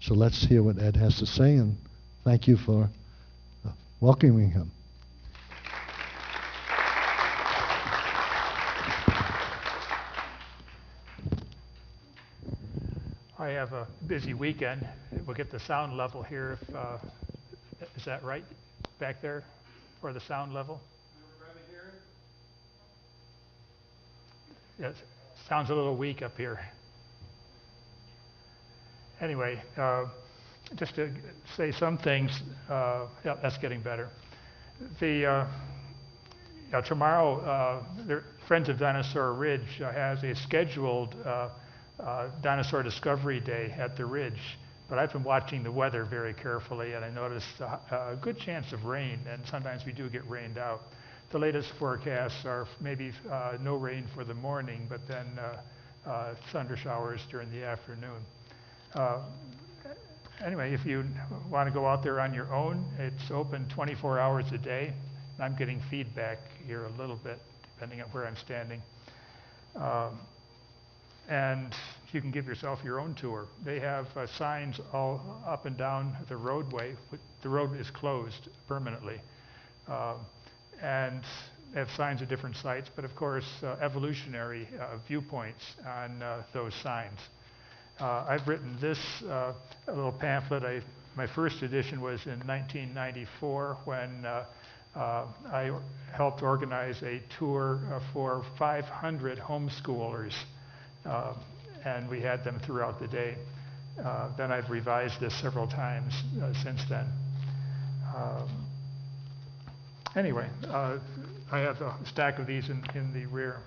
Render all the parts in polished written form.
So let's hear what Ed has to say, and thank you for welcoming him. I have a busy weekend. We'll get the sound level here. Is that right back there for the sound level? Everybody hear it? Yes, sounds a little weak up here. Anyway, just to say some things, yeah, that's getting better. Tomorrow, the Friends of Dinosaur Ridge has a scheduled Dinosaur Discovery Day at the Ridge, but I've been watching the weather very carefully, and I noticed a good chance of rain, and sometimes we do get rained out. The latest forecasts are maybe no rain for the morning, but then thunder showers during the afternoon. Anyway, if you want to go out there on your own, it's open 24 hours a day. I'm getting feedback here a little bit, depending on where I'm standing. And you can give yourself your own tour. They have signs all up and down the roadway. The road is closed permanently. And they have signs at different sites, but of course, evolutionary viewpoints on those signs. I've written this little pamphlet. My first edition was in 1994 when I helped organize a tour for 500 homeschoolers, and we had them throughout the day. Then I've revised this several times since then. Anyway, I have a stack of these in the rear.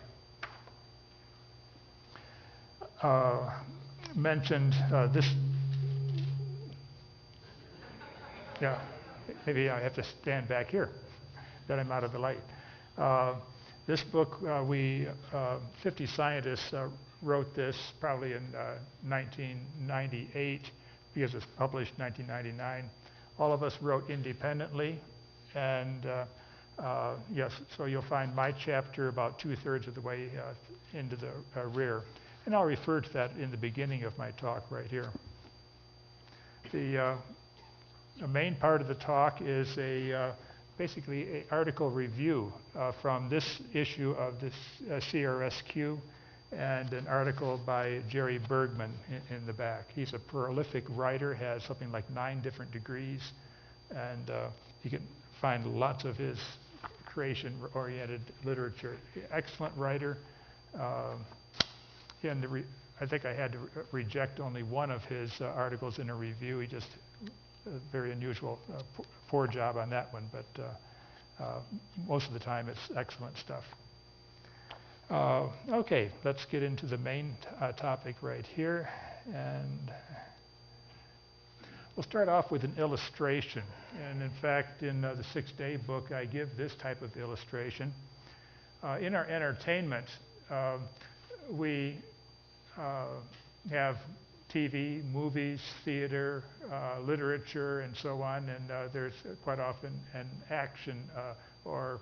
Mentioned this. Yeah, maybe I have to stand back here, that I'm out of the light. This book, 50 scientists wrote this probably in 1998 because it's published in 1999. All of us wrote independently, and yes, so you'll find my chapter about 2/3 of the way into the rear. And I'll refer to that in the beginning of my talk right here. The main part of the talk is basically an article review from this issue of this CRSQ, and an article by Jerry Bergman in the back. He's a prolific writer, has something like 9 different degrees, and you can find lots of his creation-oriented literature. Excellent writer. I think I had to reject only one of his articles in a review. He just a very unusual, poor job on that one, but most of the time it's excellent stuff. Okay, let's get into the main topic right here, and we'll start off with an illustration. And in fact, in the 6-day book, I give this type of illustration. In our entertainment, we have TV, movies, theater, literature, and so on, and there's quite often an action or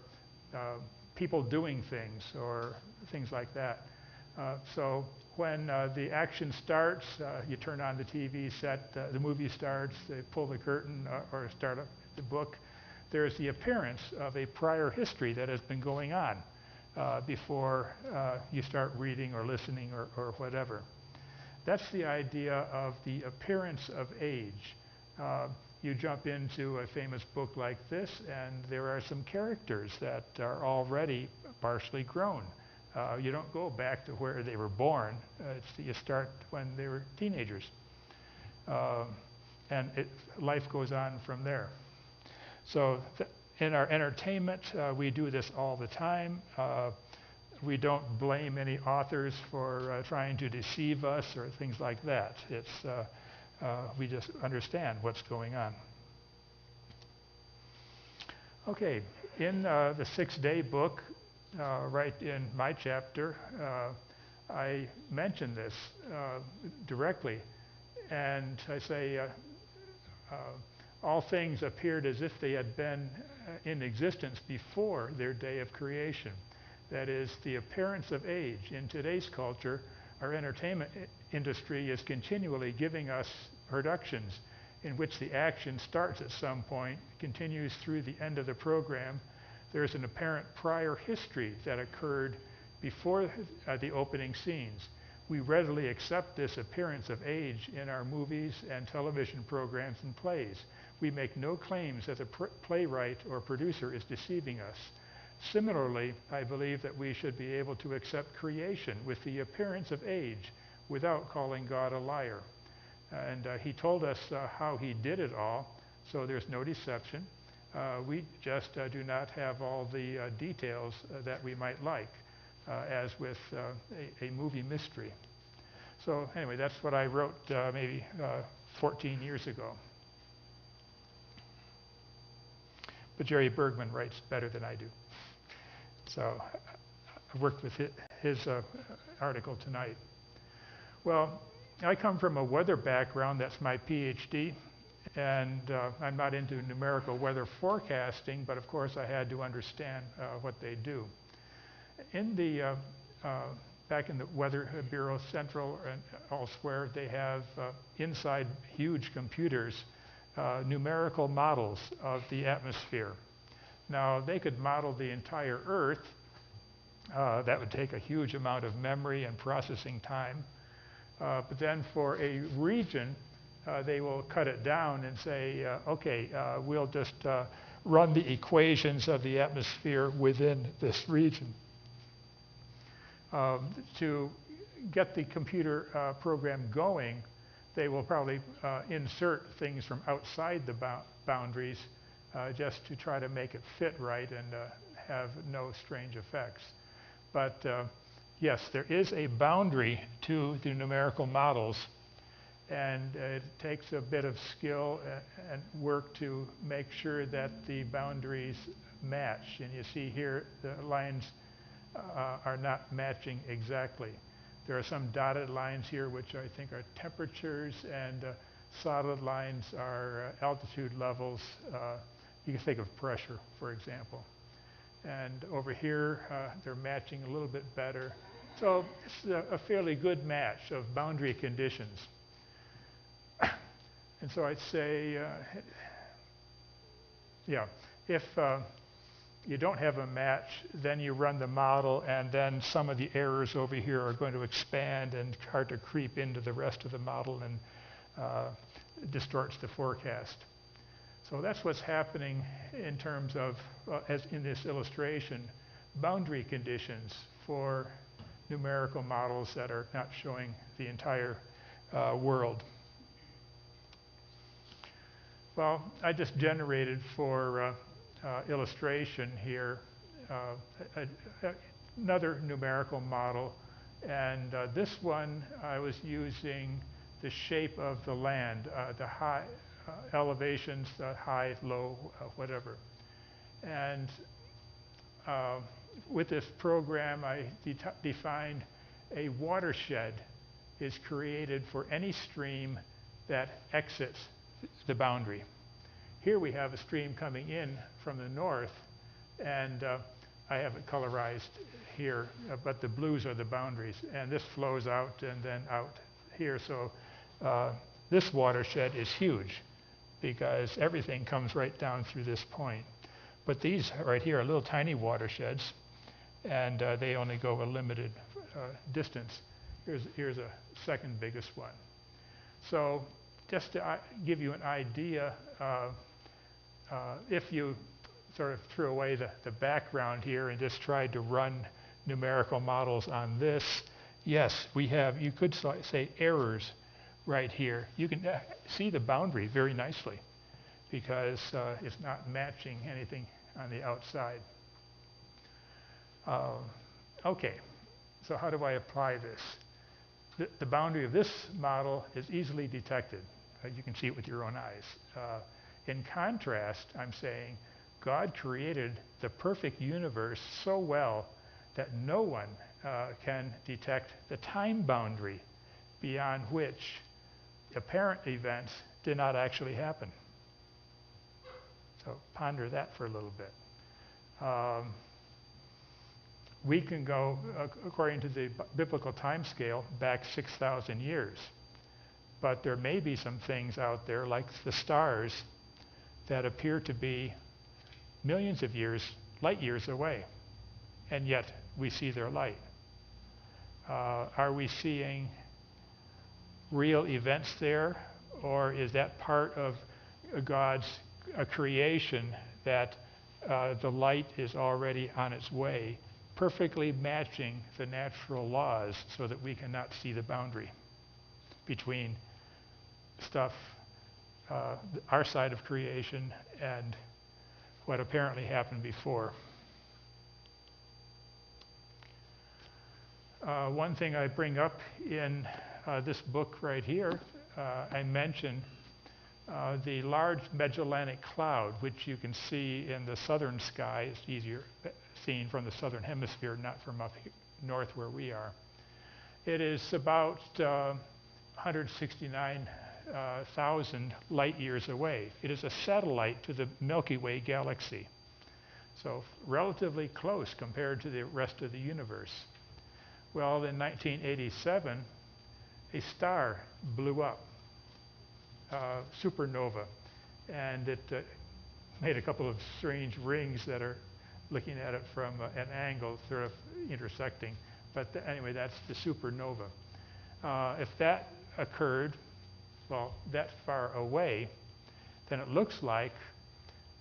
people doing things or things like that. So when the action starts, you turn on the TV set, the movie starts, they pull the curtain or start up the book. There's the appearance of a prior history that has been going on before you start reading or listening or whatever. That's the idea of the appearance of age. You jump into a famous book like this, and there are some characters that are already partially grown. You don't go back to where they were born. You start when they were teenagers. And life goes on from there. So in our entertainment, we do this all the time. We don't blame any authors for trying to deceive us or things like that. We just understand what's going on. Okay, in the 6-day book, right in my chapter, I mention this directly, and I say, all things appeared as if they had been in existence before their day of creation. That is, the appearance of age. In today's culture, our entertainment industry is continually giving us productions in which the action starts at some point, continues through the end of the program. There's an apparent prior history that occurred before the opening scenes. We readily accept this appearance of age in our movies and television programs and plays. We make no claims that the playwright or producer is deceiving us. Similarly, I believe that we should be able to accept creation with the appearance of age without calling God a liar. And he told us how he did it all, so there's no deception. We just do not have all the details that we might like, as with a movie mystery. So anyway, that's what I wrote maybe 14 years ago. But Jerry Bergman writes better than I do. So I worked with his article tonight. Well, I come from a weather background. That's my PhD. And I'm not into numerical weather forecasting, but of course I had to understand what they do. In the back in the Weather Bureau Central and elsewhere, they have inside huge computers numerical models of the atmosphere. Now, they could model the entire Earth. That would take a huge amount of memory and processing time. But then for a region, they will cut it down and say, okay, we'll just run the equations of the atmosphere within this region. To get the computer program going, they will probably insert things from outside the boundaries just to try to make it fit right and have no strange effects. But yes, there is a boundary to the numerical models, and it takes a bit of skill and work to make sure that the boundaries match. And you see here the lines are not matching exactly. There are some dotted lines here which I think are temperatures, and solid lines are altitude levels. You can think of pressure, for example. And over here, they're matching a little bit better. So it's a fairly good match of boundary conditions. And so I'd say, yeah, if you don't have a match, then you run the model, and then some of the errors over here are going to expand and start to creep into the rest of the model and distorts the forecast. So that's what's happening in terms of, as in this illustration, boundary conditions for numerical models that are not showing the entire world. Well, I just generated for illustration here another numerical model, and this one I was using the shape of the land, the high elevations, the high, low, whatever. And with this program, I defined a watershed is created for any stream that exits the boundary. Here we have a stream coming in from the north, and I have it colorized here, but the blues are the boundaries, and this flows out and then out here. So this watershed is huge because everything comes right down through this point. But these right here are little tiny watersheds, and they only go a limited distance. Here's a second biggest one. So just to give you an idea, if you sort of threw away the background here and just tried to run numerical models on this, yes, we have, you could say errors right here. You can see the boundary very nicely because it's not matching anything on the outside. Okay, so how do I apply this? The boundary of this model is easily detected. You can see it with your own eyes. In contrast, I'm saying God created the perfect universe so well that no one can detect the time boundary beyond which apparent events did not actually happen. So ponder that for a little bit. We can go, according to the biblical time scale, back 6,000 years. but there may be some things out there, like the stars, that appear to be millions of years, light years away, and yet we see their light. Are we seeing real events there, or is that part of God's creation that the light is already on its way, perfectly matching the natural laws so that we cannot see the boundary between stuff, our side of creation, and what apparently happened before? One thing I bring up in this book right here, I mention the large Magellanic Cloud, which you can see in the southern sky. It's easier seen from the southern hemisphere, not from up north where we are. It is about 169,000 light years away. It is a satellite to the Milky Way galaxy, so relatively close compared to the rest of the universe. Well, in 1987, a star blew up, supernova, and it made a couple of strange rings that are looking at it from an angle, sort of intersecting. But anyway, that's the supernova. If that occurred, well, that far away, then it looks like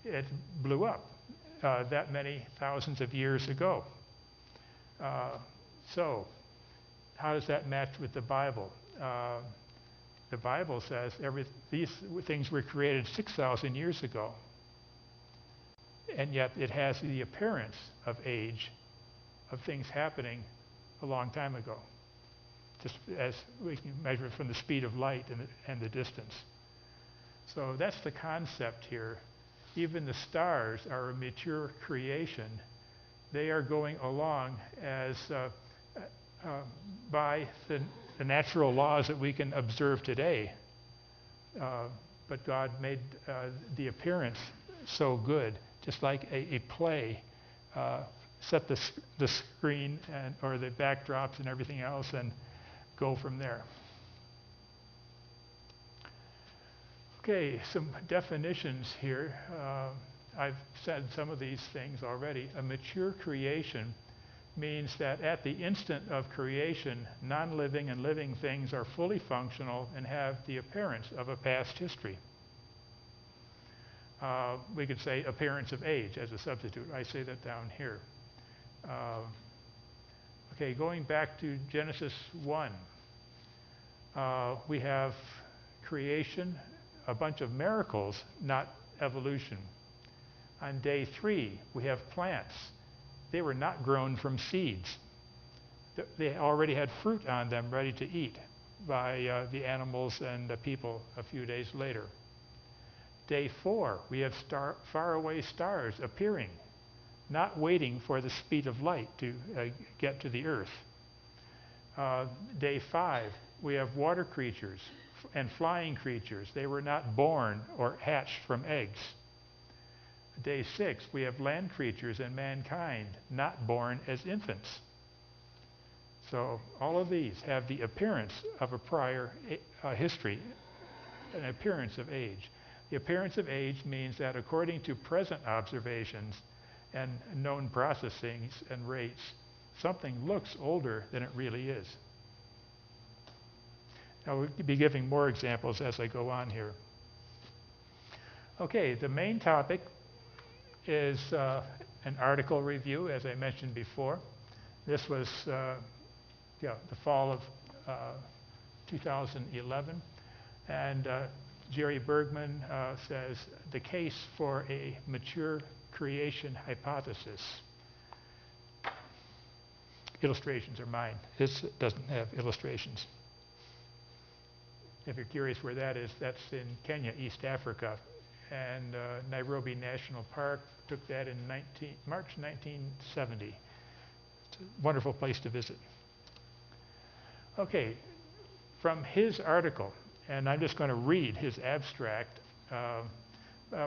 it blew up that many thousands of years ago. So how does that match with the Bible? The Bible says these things were created 6,000 years ago, and yet it has the appearance of age, of things happening a long time ago, just as we can measure it from the speed of light and the distance. So that's the concept here. Even the stars are a mature creation. They are going along as by the natural laws that we can observe today. But God made the appearance so good, just like a play, set the screen or the backdrops and everything else, and go from there. Okay, some definitions here. I've said some of these things already. A mature creation means that at the instant of creation, non-living and living things are fully functional and have the appearance of a past history. We could say appearance of age as a substitute. I say that down here. Okay, going back to Genesis 1, we have creation, a bunch of miracles, not evolution. On day 3, we have plants. They were not grown from seeds. They already had fruit on them ready to eat by the animals and the people a few days later. Day 4, we have faraway stars appearing, not waiting for the speed of light to get to the earth. Day 5, we have water creatures and flying creatures. They were not born or hatched from eggs. Day 6, we have land creatures and mankind, not born as infants. So all of these have the appearance of a prior history, an appearance of age. The appearance of age means that according to present observations and known processings and rates, something looks older than it really is. Now we'll be giving more examples as I go on here. Okay, the main topic is an article review, as I mentioned before. This was the fall of 2011, and Jerry Bergman says the case for a mature creation hypothesis. Illustrations are mine. This doesn't have illustrations. If you're curious where that is, that's in Kenya, East Africa, and Nairobi National Park took that in March 1970. It's a wonderful place to visit. Okay, from his article, and I'm just going to read his abstract.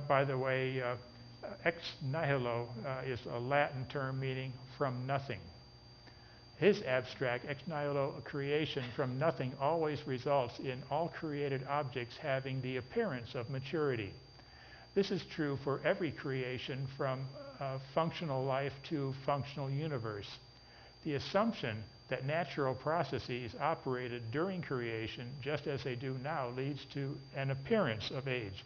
By the way, ex nihilo is a Latin term meaning from nothing. His abstract ex nihilo creation from nothing always results in all created objects having the appearance of maturity. This is true for every creation from functional life to functional universe. The assumption that natural processes operated during creation just as they do now leads to an appearance of age.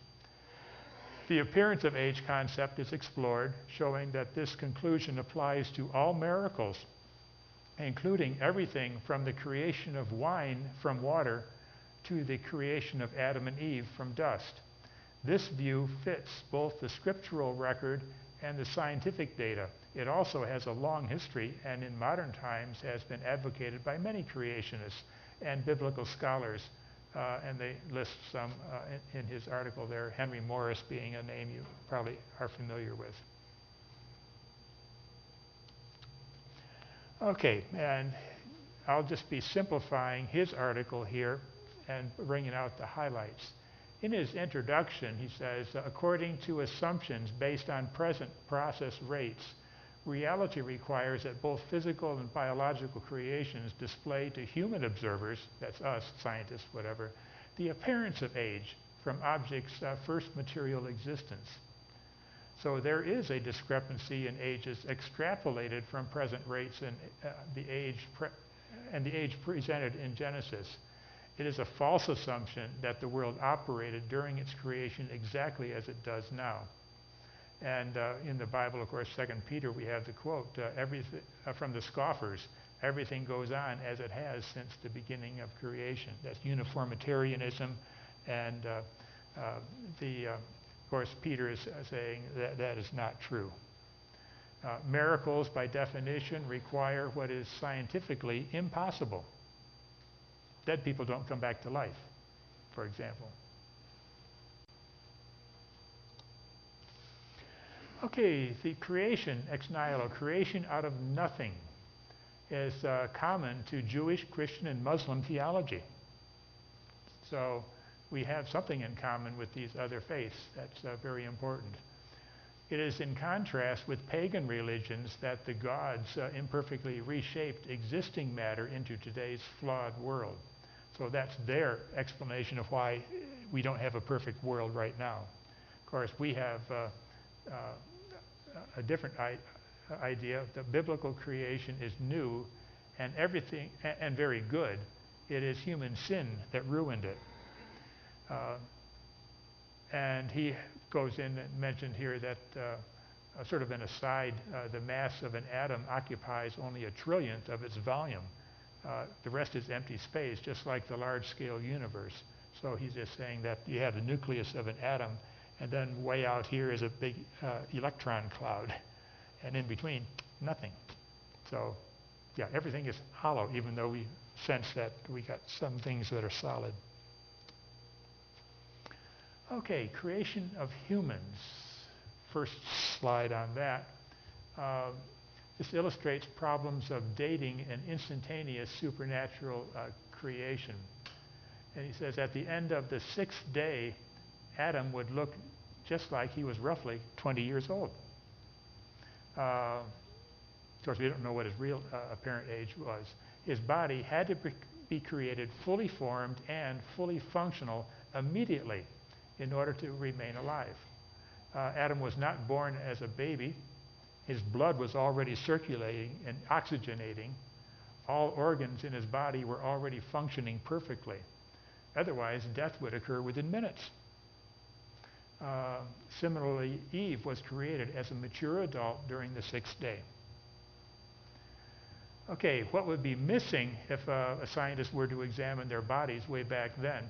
The appearance of age concept is explored, showing that this conclusion applies to all miracles, including everything from the creation of wine from water to the creation of Adam and Eve from dust. This view fits both the scriptural record and the scientific data. It also has a long history and in modern times has been advocated by many creationists and biblical scholars, and they list some in his article there, Henry Morris being a name you probably are familiar with. Okay, and I'll just be simplifying his article here and bringing out the highlights. In his introduction, he says, according to assumptions based on present process rates, reality requires that both physical and biological creations display to human observers, that's us, scientists, whatever, the appearance of age from objects' first material existence. So there is a discrepancy in ages extrapolated from present rates and the age presented in Genesis. It is a false assumption that the world operated during its creation exactly as it does now. And in the Bible, of course, 2 Peter, we have the quote, from the scoffers, everything goes on as it has since the beginning of creation. That's uniformitarianism, and of course, Peter is saying that that is not true. Miracles, by definition, require what is scientifically impossible. Dead people don't come back to life, for example. Okay, the creation, ex nihilo, creation out of nothing, is common to Jewish, Christian, and Muslim theology. So we have something in common with these other faiths. That's very important. It is in contrast with pagan religions that the gods imperfectly reshaped existing matter into today's flawed world. So that's their explanation of why we don't have a perfect world right now. Of course, we have a different idea. The biblical creation is new and everything and very good. It is human sin that ruined it. And he goes in and mentioned here that sort of an aside, the mass of an atom occupies only a trillionth of its volume. The rest is empty space, just like the large-scale universe. So he's just saying that you have the nucleus of an atom, and then way out here is a big electron cloud, and in between, nothing. So, yeah, everything is hollow, even though we sense that we got some things that are solid. Okay, creation of humans. First slide on that. This illustrates problems of dating an instantaneous supernatural creation. And he says at the end of the sixth day, Adam would look just like he was roughly 20 years old. Of course, we don't know what his real apparent age was. His body had to be created fully formed and fully functional immediately in order to remain alive. Adam was not born as a baby. His blood was already circulating and oxygenating. All organs in his body were already functioning perfectly. Otherwise, death would occur within minutes. Similarly, Eve was created as a mature adult during the sixth day. Okay, what would be missing if a scientist were to examine their bodies way back then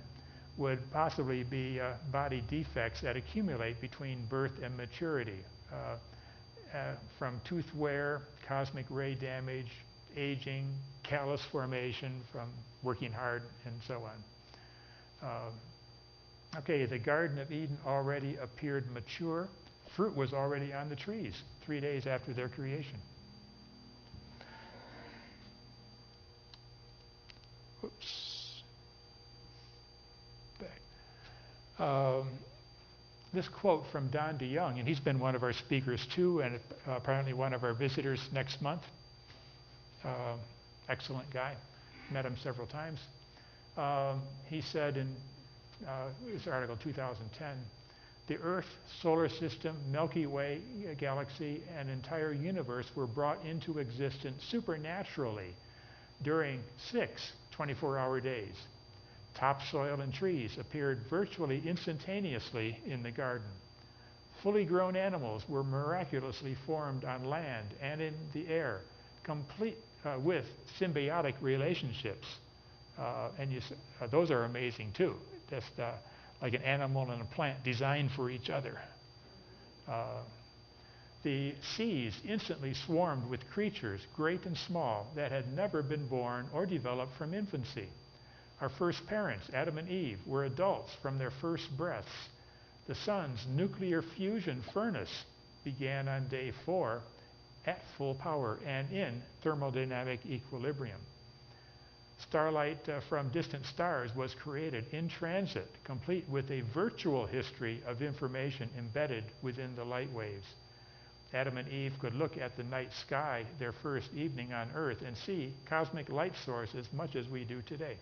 would possibly be body defects that accumulate between birth and maturity. From tooth wear, cosmic ray damage, aging, callus formation from working hard, and so on. Okay, the Garden of Eden already appeared mature. Fruit was already on the trees 3 days after their creation. Oops. Back. This quote from Don DeYoung, and he's been one of our speakers too, and apparently one of our visitors next month. excellent guy. Met him several times. He said in this article, 2010, the Earth, solar system, Milky Way galaxy, and entire universe were brought into existence supernaturally during 6 24-hour days. Topsoil and trees appeared virtually instantaneously in the garden. Fully grown animals were miraculously formed on land and in the air, complete with symbiotic relationships. Those are amazing too. Just like an animal and a plant designed for each other. The seas instantly swarmed with creatures, great and small, that had never been born or developed from infancy. Our first parents, Adam and Eve, were adults from their first breaths. The sun's nuclear fusion furnace began on day 4 at full power and in thermodynamic equilibrium. Starlight from distant stars was created in transit, complete with a virtual history of information embedded within the light waves. Adam and Eve could look at the night sky their first evening on Earth and see cosmic light sources much as we do today.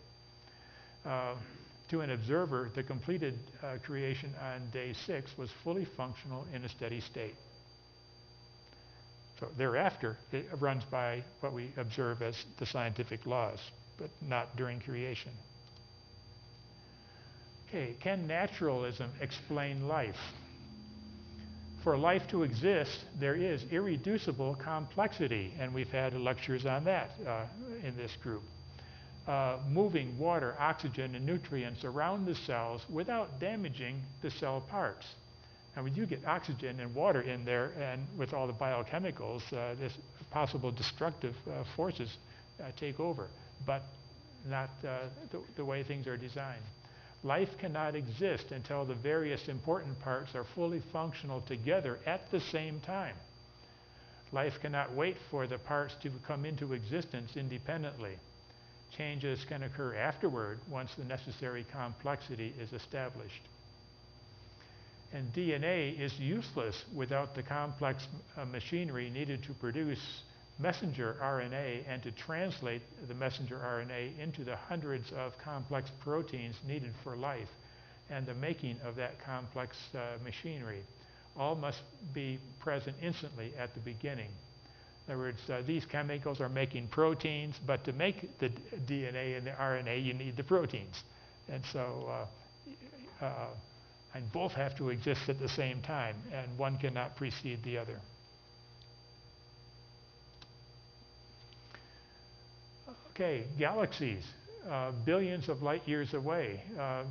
To an observer, the completed creation on day 6 was fully functional in a steady state. So thereafter, it runs by what we observe as the scientific laws, but not during creation. Okay, can naturalism explain life? For life to exist, there is irreducible complexity, and we've had lectures on that in this group. Moving water, oxygen, and nutrients around the cells without damaging the cell parts. And when you get oxygen and water in there, and with all the biochemicals, this possible destructive forces take over, but not the way things are designed. Life cannot exist until the various important parts are fully functional together at the same time. Life cannot wait for the parts to come into existence independently. Changes can occur afterward once the necessary complexity is established. And DNA is useless without the complex machinery needed to produce messenger RNA and to translate the messenger RNA into the hundreds of complex proteins needed for life and the making of that complex machinery. All must be present instantly at the beginning. In other words, these chemicals are making proteins, but to make the DNA and the RNA, you need the proteins. And so, and both have to exist at the same time, and one cannot precede the other. Okay, galaxies, billions of light years away,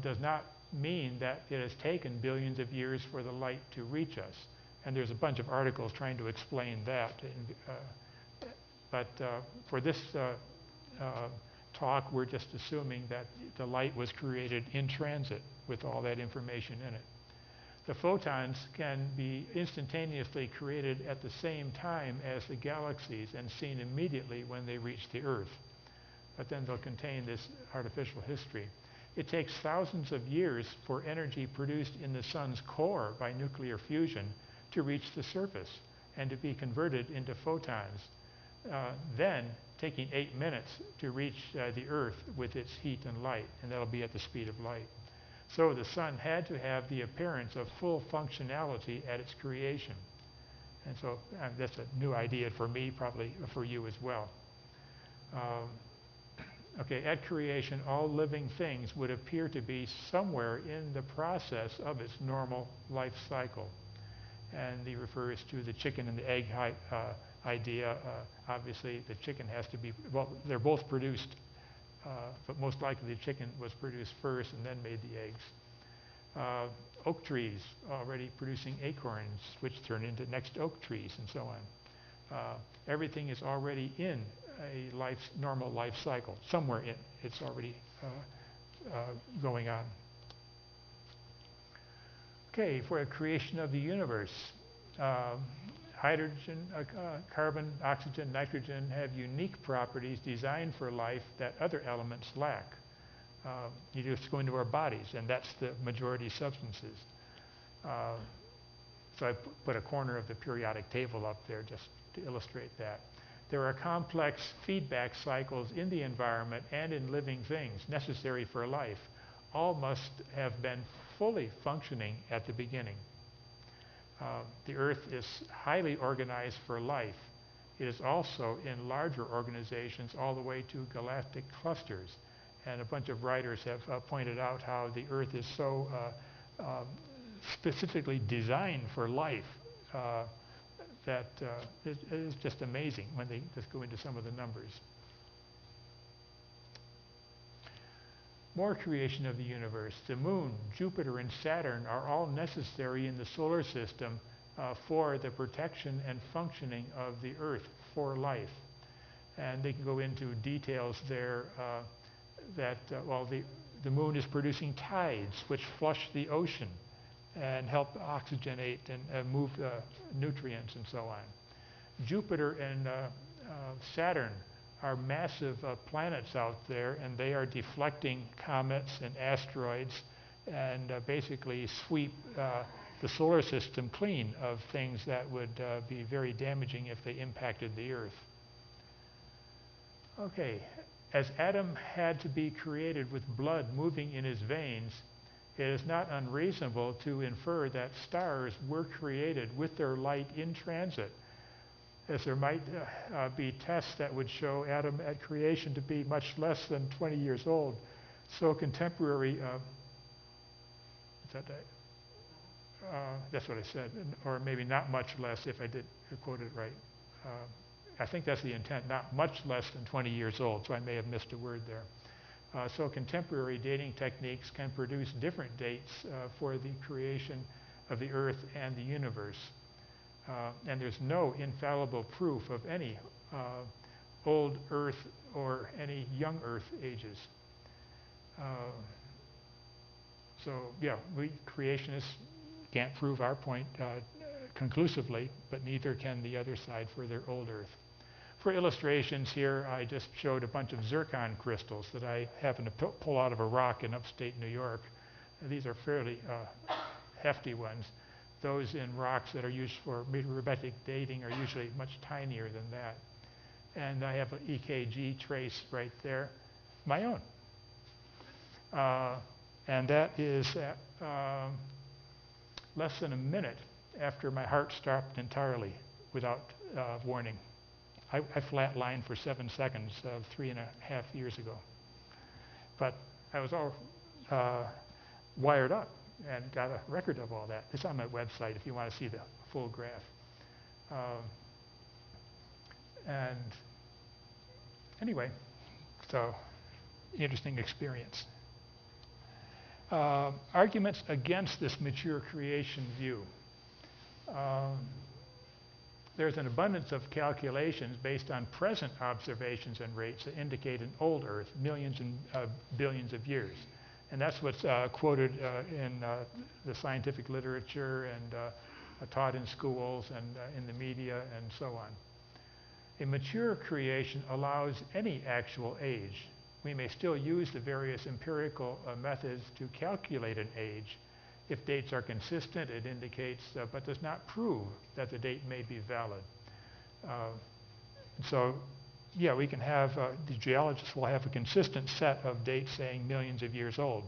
does not mean that it has taken billions of years for the light to reach us. And there's a bunch of articles trying to explain that. But for this talk, we're just assuming that the light was created in transit with all that information in it. The photons can be instantaneously created at the same time as the galaxies and seen immediately when they reach the Earth. But then they'll contain this artificial history. It takes thousands of years for energy produced in the sun's core by nuclear fusion to reach the surface and to be converted into photons, then taking 8 minutes to reach the Earth with its heat and light, and that'll be at the speed of light. So the sun had to have the appearance of full functionality at its creation. And so that's a new idea for me, probably for you as well. Okay, at creation, all living things would appear to be somewhere in the process of its normal life cycle. And he refers to the chicken and the egg idea. Obviously, the chicken has to be, well, they're both produced, but most likely the chicken was produced first and then made the eggs. Oak trees already producing acorns, which turn into next oak trees, and so on. Everything is already in a normal life cycle. Somewhere it's already going on. Okay, for the creation of the universe, hydrogen, carbon, oxygen, nitrogen have unique properties designed for life that other elements lack. You just go into our bodies, and that's the majority substances. So I put a corner of the periodic table up there just to illustrate that. there are complex feedback cycles in the environment and in living things necessary for life. All must have been fully functioning at the beginning. The Earth is highly organized for life. It is also in larger organizations all the way to galactic clusters. And a bunch of writers have pointed out how the Earth is so specifically designed for life that it is just amazing when they just go into some of the numbers. More creation of the universe. The Moon, Jupiter, and Saturn are all necessary in the solar system for the protection and functioning of the Earth for life. And they can go into details there that, the Moon is producing tides which flush the ocean and help oxygenate and move nutrients and so on. Jupiter and Saturn are massive planets out there, and they are deflecting comets and asteroids and basically sweep the solar system clean of things that would be very damaging if they impacted the Earth. Okay, as Adam had to be created with blood moving in his veins, it is not unreasonable to infer that stars were created with their light in transit, as there might be tests that would show Adam at creation to be much less than 20 years old. So contemporary, that's what I said, or maybe not much less if I did quote it right. I think that's the intent, not much less than 20 years old, so I may have missed a word there. So contemporary dating techniques can produce different dates for the creation of the Earth and the universe. And there's no infallible proof of any old Earth or any young Earth ages. So yeah, we creationists can't prove our point conclusively, but neither can the other side for their old Earth. For illustrations here, I just showed a bunch of zircon crystals that I happened to pull out of a rock in upstate New York. And these are fairly hefty ones. Those in rocks that are used for meteoritic dating are usually much tinier than that. And I have an EKG trace right there, my own. And that is at less than a minute after my heart stopped entirely without warning. I flatlined for 7 seconds 3.5 years ago. But I was all wired up and got a record of all that. It's on my website if you want to see the full graph. And anyway, so interesting experience. Arguments against this mature creation view. There's an abundance of calculations based on present observations and rates that indicate an old Earth, millions and billions of years. And that's what's quoted in the scientific literature and taught in schools and in the media and so on. A mature creation allows any actual age. We may still use the various empirical methods to calculate an age. If dates are consistent, it indicates, but does not prove that the date may be valid. So, yeah, we can have, the geologists will have a consistent set of dates saying millions of years old.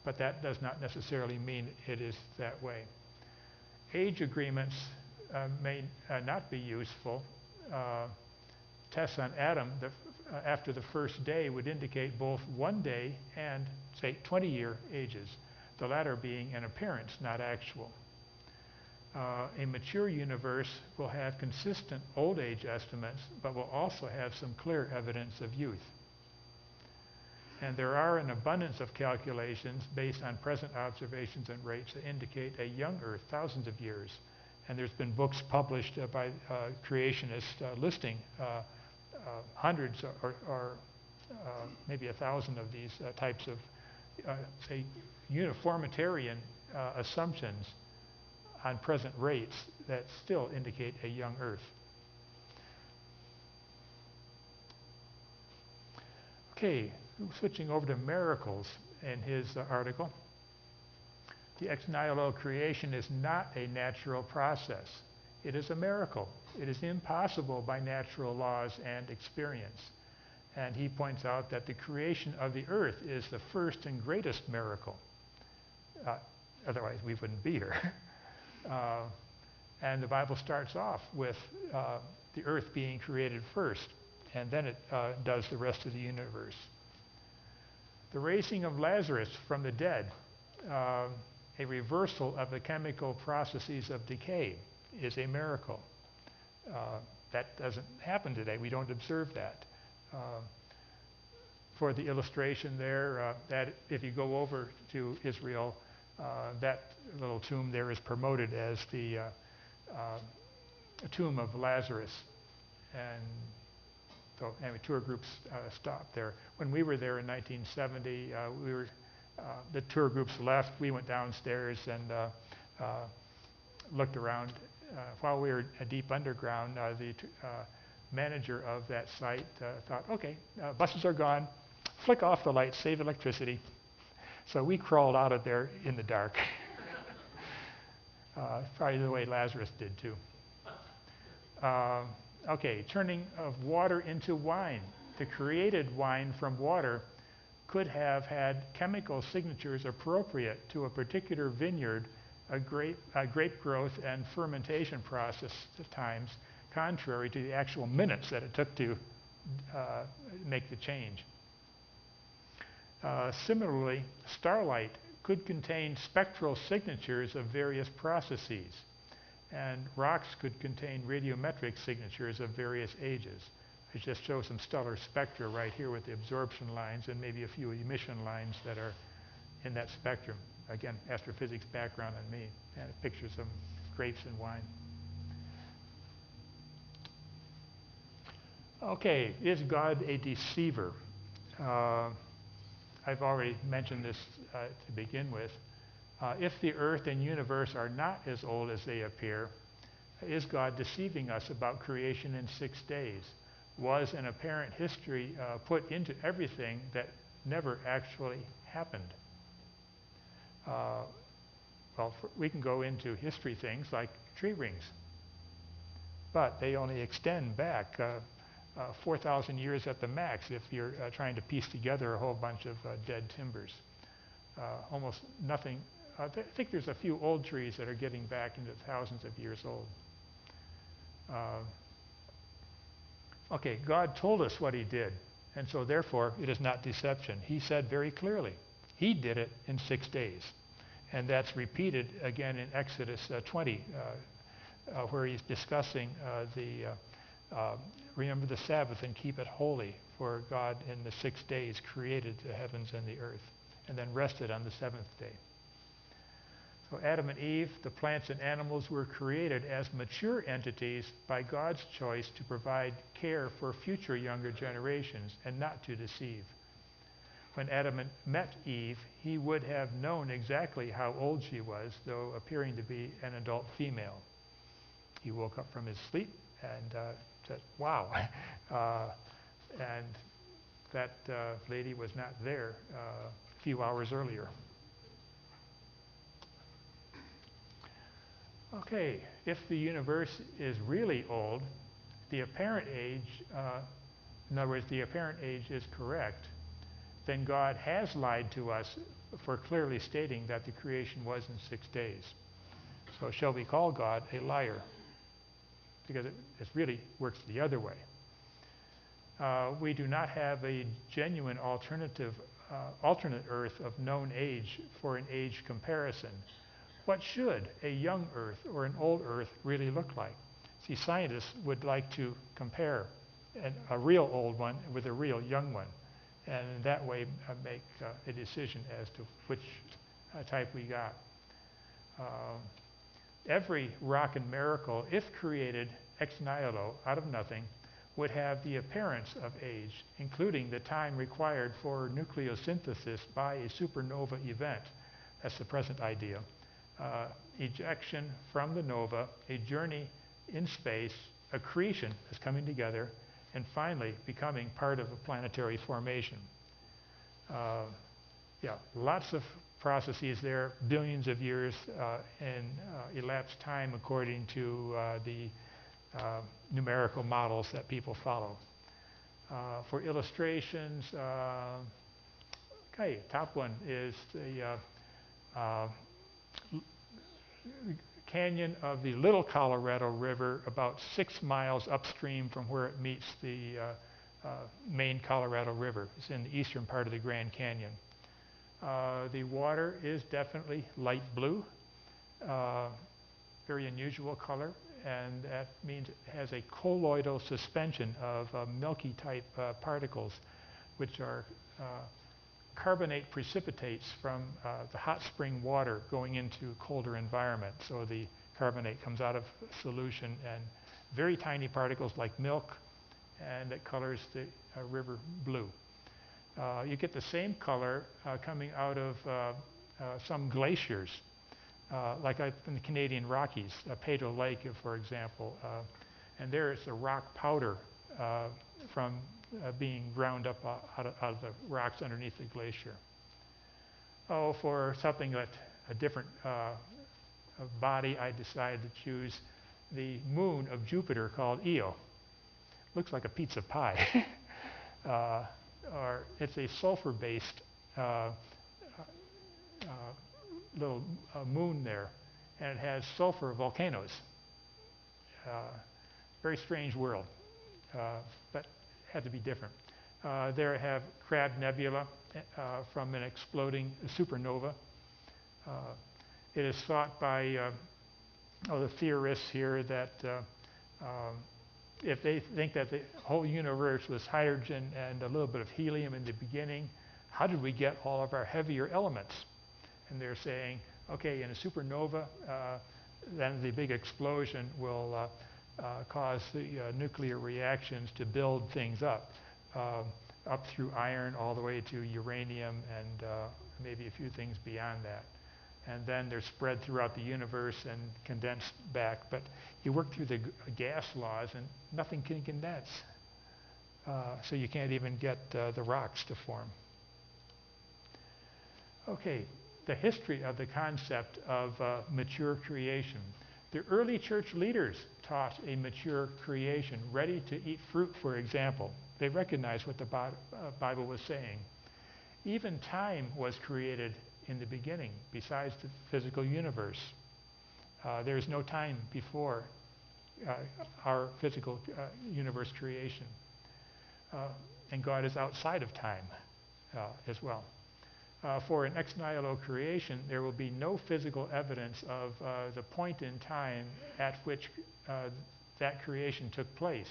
But that does not necessarily mean it is that way. Age agreements may not be useful. Tests on Adam after the first day would indicate both 1 day and, say, 20-year ages, the latter being an appearance, not actual. A mature universe will have consistent old age estimates, but will also have some clear evidence of youth. And there are an abundance of calculations based on present observations and rates that indicate a young Earth, thousands of years. And there's been books published by creationists listing hundreds or maybe 1,000 of these types of, say, uniformitarian assumptions on present rates that still indicate a young Earth. Okay, switching over to miracles in his article. The ex nihilo creation is not a natural process. It is a miracle. It is impossible by natural laws and experience. And he points out that the creation of the earth is the first and greatest miracle. Otherwise, we wouldn't be here. And the Bible starts off with the earth being created first, and then it does the rest of the universe. The raising of Lazarus from the dead, a reversal of the chemical processes of decay, is a miracle. That doesn't happen today. We don't observe that. For the illustration there, that if you go over to Israel, that little tomb there is promoted as the tomb of Lazarus. And so anyway, tour groups stopped there. When we were there in 1970, the tour groups left. We went downstairs and looked around. While we were deep underground, the manager of that site thought, okay, buses are gone. Flick off the lights, save electricity. So we crawled out of there in the dark. Probably the way Lazarus did too. Okay, turning of water into wine. The created wine from water could have had chemical signatures appropriate to a particular vineyard, a grape growth and fermentation process at times, contrary to the actual minutes that it took to make the change. Similarly, starlight could contain spectral signatures of various processes, and rocks could contain radiometric signatures of various ages. I just show some stellar spectra right here with the absorption lines and maybe a few emission lines that are in that spectrum. Again, astrophysics background on me, and pictures of grapes and wine. Okay, is God a deceiver? I've already mentioned this to begin with. If the earth and universe are not as old as they appear, is God deceiving us about creation in 6 days? Was an apparent history put into everything that never actually happened? We can go into history things like tree rings, but they only extend back 4,000 years at the max if you're trying to piece together a whole bunch of dead timbers. Almost nothing. I think there's a few old trees that are getting back into thousands of years old. Okay, God told us what he did, and so therefore it is not deception. He said very clearly, he did it in 6 days. And that's repeated again in Exodus 20, where he's discussing remember the Sabbath and keep it holy, for God in the 6 days created the heavens and the earth, and then rested on the 7th day. So Adam and Eve, the plants and animals, were created as mature entities by God's choice to provide care for future younger generations and not to deceive. When Adam met Eve, he would have known exactly how old she was, though appearing to be an adult female. He woke up from his sleep and said, wow. And that lady was not there a few hours earlier. Okay, if the universe is really old, the apparent age, in other words, the apparent age is correct, then God has lied to us for clearly stating that the creation was in 6 days. So shall we call God a liar? Because it really works the other way. We do not have a genuine alternate Earth of known age for an age comparison. What should a young Earth or an old Earth really look like? See, scientists would like to compare a real old one with a real young one, and in that way make a decision as to which type we got. Every rock and miracle, if created ex nihilo, out of nothing, would have the appearance of age, including the time required for nucleosynthesis by a supernova event. That's the present idea. Ejection from the nova, a journey in space, accretion is coming together, and finally becoming part of a planetary formation. Lots of processes there, billions of years in elapsed time according to the numerical models that people follow. For illustrations, okay, top one is the canyon of the Little Colorado River, about 6 miles upstream from where it meets the main Colorado River. It's in the eastern part of the Grand Canyon. The water is definitely light blue, very unusual color, and that means it has a colloidal suspension of milky type particles, which are carbonate precipitates from the hot spring water going into colder environment. So the carbonate comes out of solution and very tiny particles like milk, and it colors the river blue. You get the same color coming out of some glaciers, like in the Canadian Rockies, Pedro Lake, for example. And there it's the rock powder from being ground up out of the rocks underneath the glacier. Oh, for something that a different body, I decided to choose the moon of Jupiter called Io. Looks like a pizza pie. Or it's a sulfur-based little moon there, and it has sulfur volcanoes. Very strange world, but had to be different. There I have Crab Nebula from an exploding supernova. It is thought by the theorists here that if they think that the whole universe was hydrogen and a little bit of helium in the beginning, how did we get all of our heavier elements? And they're saying, okay, in a supernova, then the big explosion will cause the nuclear reactions to build things up through iron all the way to uranium and maybe a few things beyond that. And then they're spread throughout the universe and condensed back. But you work through the gas laws and nothing can condense. So you can't even get the rocks to form. Okay, the history of the concept of mature creation. The early church leaders taught a mature creation, ready to eat fruit, for example. They recognized what the Bible was saying. Even time was created in the beginning, besides the physical universe. There's no time before our physical universe creation. And God is outside of time as well. For an ex nihilo creation, there will be no physical evidence of the point in time at which that creation took place.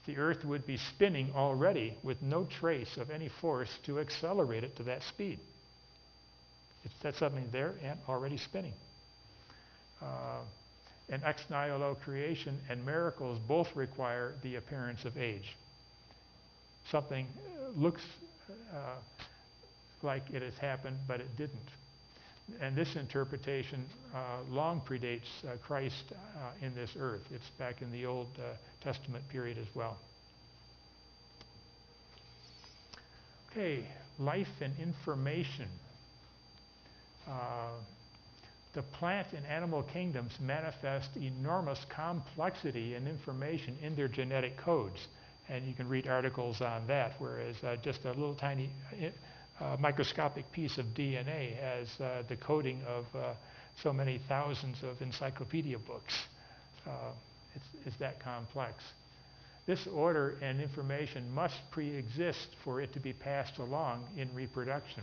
The earth would be spinning already with no trace of any force to accelerate it to that speed. That's something there and already spinning. An ex nihilo creation and miracles both require the appearance of age. Something looks like it has happened, but it didn't. And this interpretation long predates Christ in this earth. It's back in the Old Testament period as well. Okay, life and information. The plant and animal kingdoms manifest enormous complexity and information in their genetic codes. And you can read articles on that, whereas just a little tiny microscopic piece of DNA has the coding of so many thousands of encyclopedia books. It's that complex. This order and information must pre-exist for it to be passed along in reproduction.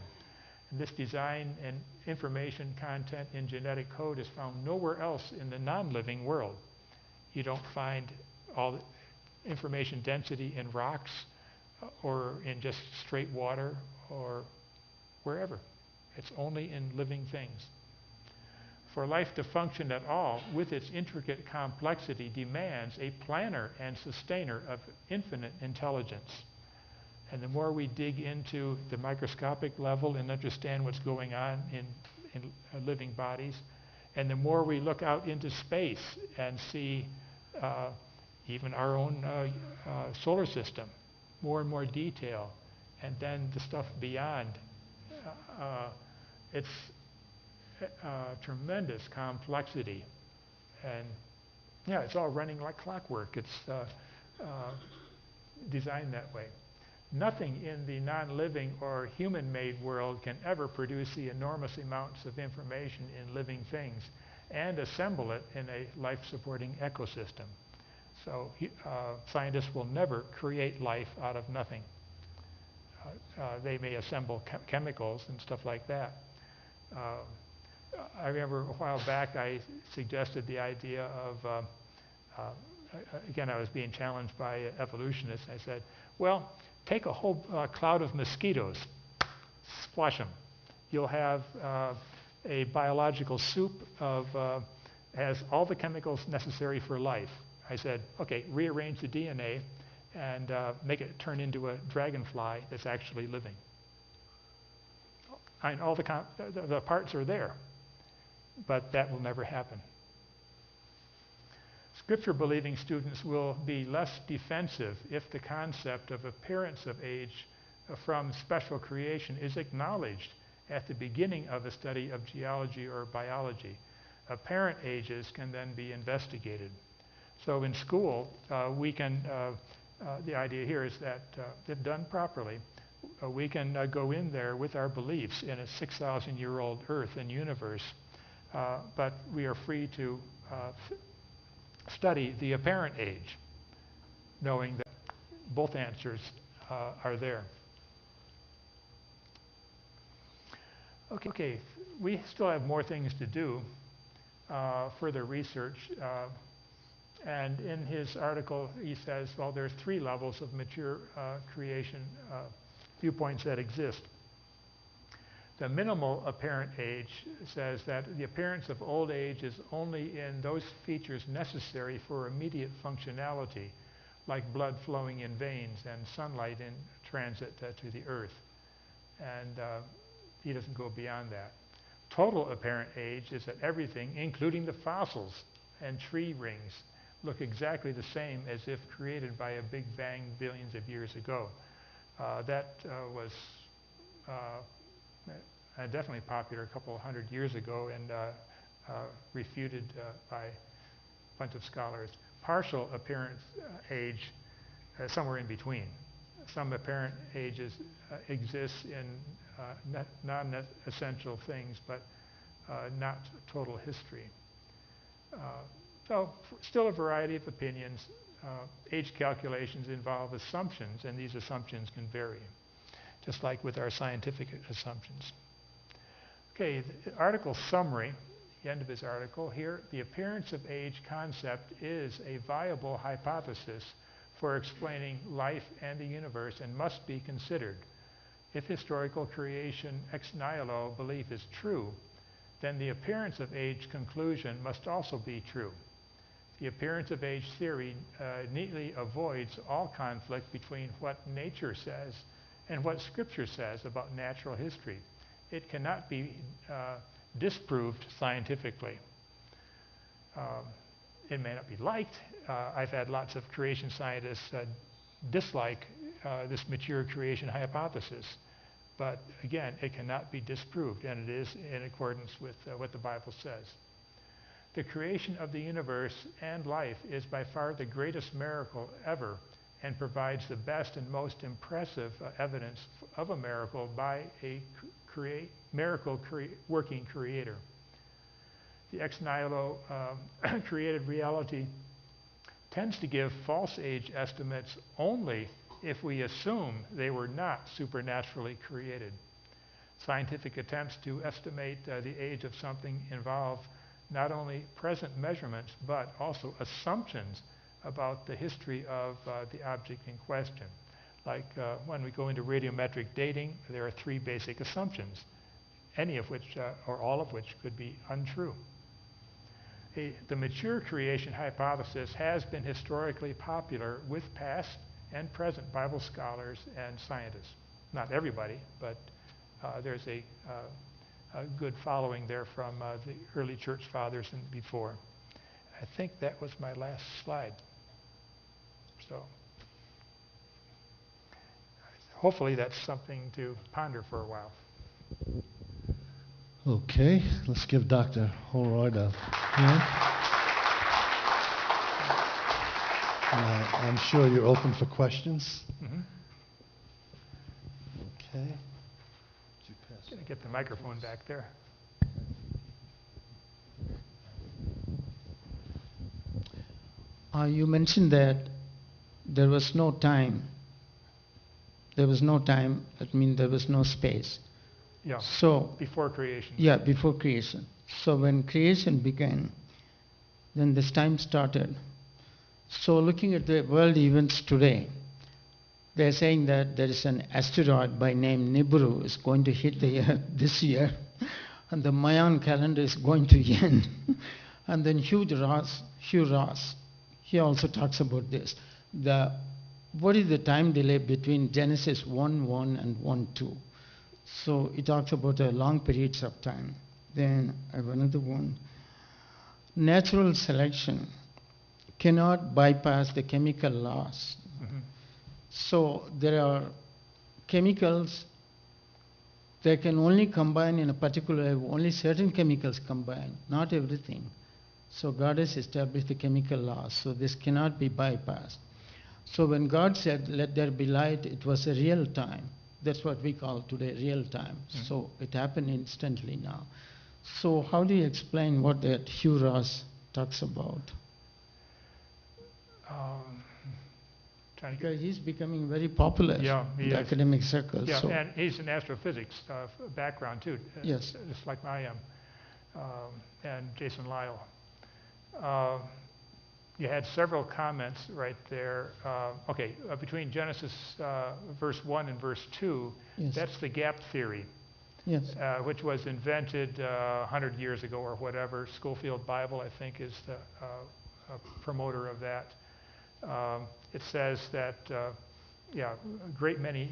And this design and information content in genetic code is found nowhere else in the non-living world. You don't find all the information density in rocks or in just straight water or wherever. It's only in living things. For life to function at all with its intricate complexity demands a planner and sustainer of infinite intelligence. And the more we dig into the microscopic level and understand what's going on in living bodies, and the more we look out into space and see even our own solar system, more and more detail, and then the stuff beyond, it's tremendous complexity. And yeah, it's all running like clockwork. It's designed that way. Nothing in the non-living or human-made world can ever produce the enormous amounts of information in living things and assemble it in a life-supporting ecosystem. So scientists will never create life out of nothing. They may assemble chemicals and stuff like that. I remember a while back I suggested the idea of, again, I was being challenged by evolutionists. I said, well, take a whole cloud of mosquitoes, flush them. You'll have a biological soup of, has all the chemicals necessary for life. I said, okay, rearrange the DNA and make it turn into a dragonfly that's actually living. And all the parts are there, but that will never happen. Scripture-believing students will be less defensive if the concept of appearance of age from special creation is acknowledged at the beginning of a study of geology or biology. Apparent ages can then be investigated. So in school, we can, the idea here is that if done properly, we can go in there with our beliefs in a 6,000-year-old Earth and universe, but we are free to study the apparent age, knowing that both answers are there. Okay, we still have more things to do, further research. And in his article, he says, well, there's 3 levels of mature creation viewpoints that exist. The minimal apparent age says that the appearance of old age is only in those features necessary for immediate functionality, like blood flowing in veins and sunlight in transit to the earth. And he doesn't go beyond that. Total apparent age is that everything, including the fossils and tree rings, look exactly the same as if created by a big bang billions of years ago. That was definitely popular a couple hundred years ago and refuted by a bunch of scholars. Partial apparent age, somewhere in between. Some apparent ages exist in non-essential things, but not total history. So still a variety of opinions. Age calculations involve assumptions, and these assumptions can vary, just like with our scientific assumptions. Okay, the article summary, the end of his article here, the appearance of age concept is a viable hypothesis for explaining life and the universe and must be considered. If historical creation ex nihilo belief is true, then the appearance of age conclusion must also be true. The appearance of age theory neatly avoids all conflict between what nature says and what Scripture says about natural history. It cannot be disproved scientifically. It may not be liked. I've had lots of creation scientists dislike this mature creation hypothesis. But again, it cannot be disproved, and it is in accordance with what the Bible says. The creation of the universe and life is by far the greatest miracle ever and provides the best and most impressive evidence of a miracle by a working creator. The ex nihilo created reality tends to give false age estimates only if we assume they were not supernaturally created. Scientific attempts to estimate the age of something involve not only present measurements, but also assumptions about the history of the object in question. Like when we go into radiometric dating, there are 3 basic assumptions, any of which, or all of which, could be untrue. The mature creation hypothesis has been historically popular with past and present Bible scholars and scientists. Not everybody, but there's a good following there from the early church fathers and before. I think that was my last slide. So hopefully that's something to ponder for a while. Okay, let's give Dr. Holroyd a hand. I'm sure you're open for questions. Mm-hmm. Okay. Would you pass Gonna get the microphone back there. You mentioned that there was no time. There was no time, that means there was no space. Yeah. So, Before creation. yeah, before creation. So when creation began, then this time started. So looking at the world events today, they're saying that there is an asteroid by name Nibiru is going to hit the Earth this year, and the Mayan calendar is going to end. And then Hugh Ross, he also talks about this. What is the time delay between Genesis 1:1 and 1:2? So it talks about long periods of time. Then I have another one. Natural selection cannot bypass the chemical laws. Mm-hmm. So there are chemicals that can only combine in a particular way, only certain chemicals combine, not everything. So God has established the chemical laws, so this cannot be bypassed. So when God said, let there be light, it was a real time. That's what we call today real time. Mm-hmm. So it happened instantly now. So how do you explain what that Hugh Ross talks about? Trying to Because he's becoming very popular Yeah, in he the is. academic circles. Yeah, so and he's an astrophysics background too. Yes. Just like I am, and Jason Lyle. You had several comments right there. Between Genesis verse 1 and verse 2, Yes. that's the gap theory, Yes. which was invented 100 years ago or whatever. Schofield Bible, I think, is the promoter of that. It says that, a great many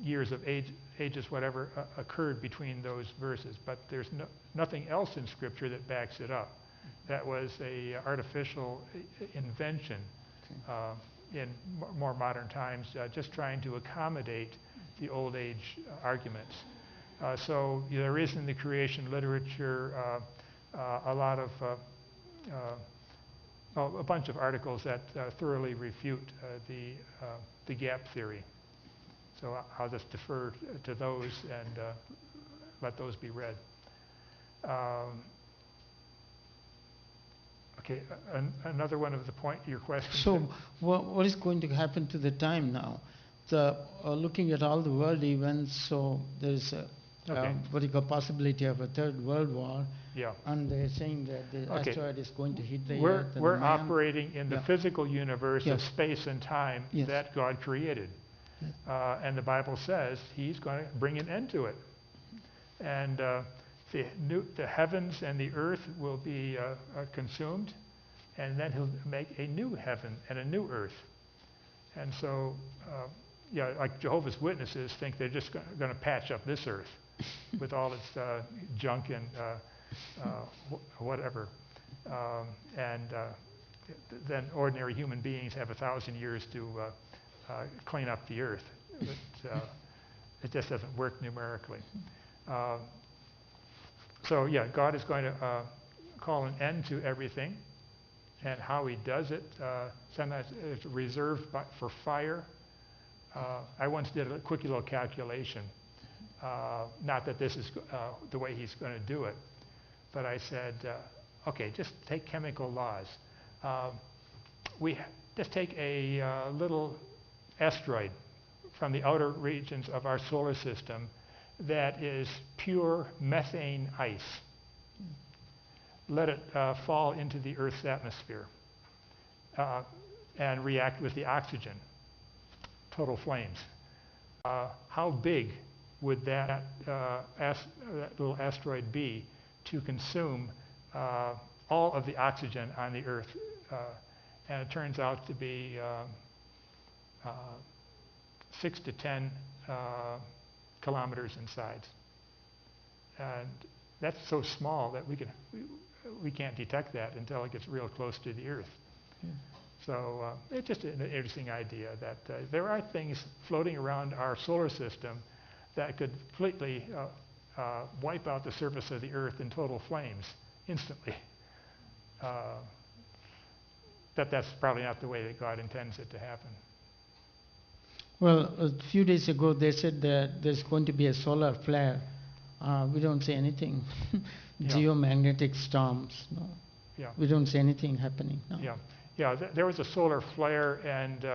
years of ages, whatever, occurred between those verses, but there's nothing else in Scripture that backs it up. That was a artificial invention in more modern times, just trying to accommodate the old age arguments. So there is in the creation literature a lot of a bunch of articles that thoroughly refute the gap theory. So I'll just defer to those and let those be read. Okay, another one of your questions. So what is going to happen to the time now? Looking at all the world events, so there's a possibility of a third world war. Yeah. And they're saying that the asteroid is going to hit the We're Earth. We're operating in the physical universe of Yes. space and time Yes. that God created. And the Bible says He's going to bring an end to it. And the heavens and the earth will be consumed, and then He'll make a new heaven and a new earth. And so, like Jehovah's Witnesses think they're just going to patch up this earth with all its junk and whatever. Then ordinary human beings have 1,000 years to clean up the earth. But, it just doesn't work numerically. God is going to call an end to everything, and how He does it, sometimes it's reserved for fire. I once did a quick little calculation, not that this is the way He's going to do it, but I said, just take chemical laws. We just take a little asteroid from the outer regions of our solar system that is pure methane ice. Let it fall into the Earth's atmosphere and react with the oxygen. Total flames. How big would that little asteroid be to consume all of the oxygen on the Earth? And it turns out to be 6 to 10 kilometers in size. And that's so small that we can't detect that until it gets real close to the Earth. So it's just an interesting idea that there are things floating around our solar system that could completely wipe out the surface of the earth in total flames instantly. That's probably not the way that God intends it to happen. Well, a few days ago they said that there's going to be a solar flare. We don't see anything. Yeah. Geomagnetic storms. No. Yeah. We don't see anything happening. No. Yeah. There was a solar flare, and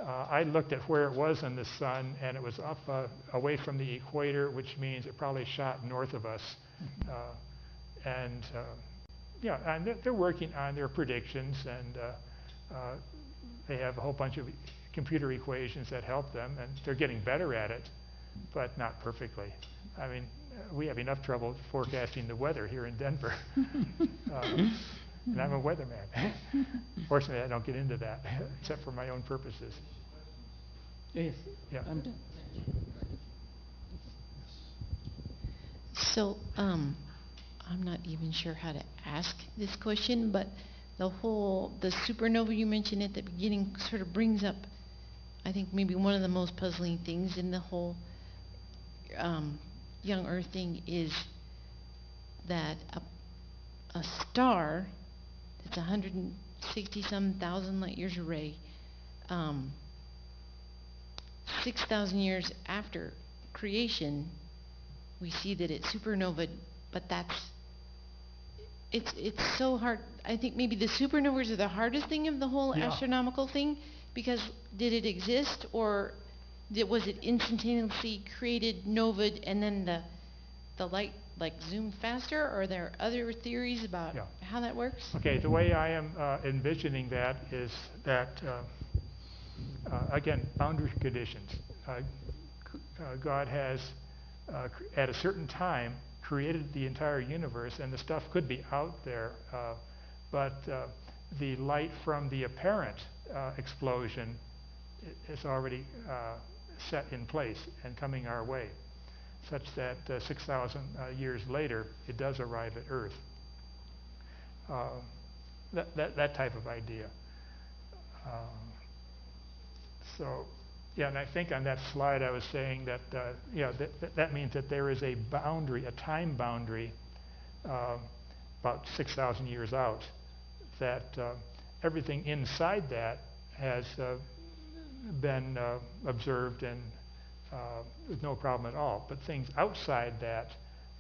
I looked at where it was in the sun, and it was up away from the equator, which means it probably shot north of us. And they're working on their predictions, and they have a whole bunch of computer equations that help them, and they're getting better at it, but not perfectly. I mean, we have enough trouble forecasting the weather here in Denver. And I'm a weatherman. Fortunately, I don't get into that, except for my own purposes. Yes. Yeah. I'm done. So, I'm not even sure how to ask this question, but the supernova you mentioned at the beginning sort of brings up, I think, maybe one of the most puzzling things in the whole young Earth thing is that a star that's 160-some thousand light years away, 6,000 years after creation, we see that it's supernovaed, but it's so hard. I think maybe the supernovas are the hardest thing of the whole astronomical thing, because did it exist, or was it instantaneously created, novaed, and then the light like zoomed faster? Or are there other theories about how that works? Okay, the way I am envisioning that is that, again, boundary conditions. God has, at a certain time, created the entire universe, and the stuff could be out there, but the light from the apparent explosion is already set in place and coming our way, such that 6,000 years later, it does arrive at Earth. That type of idea. And I think on that slide I was saying that that means that there is a boundary, a time boundary, about 6,000 years out, that everything inside that has been observed and with no problem at all. But things outside that,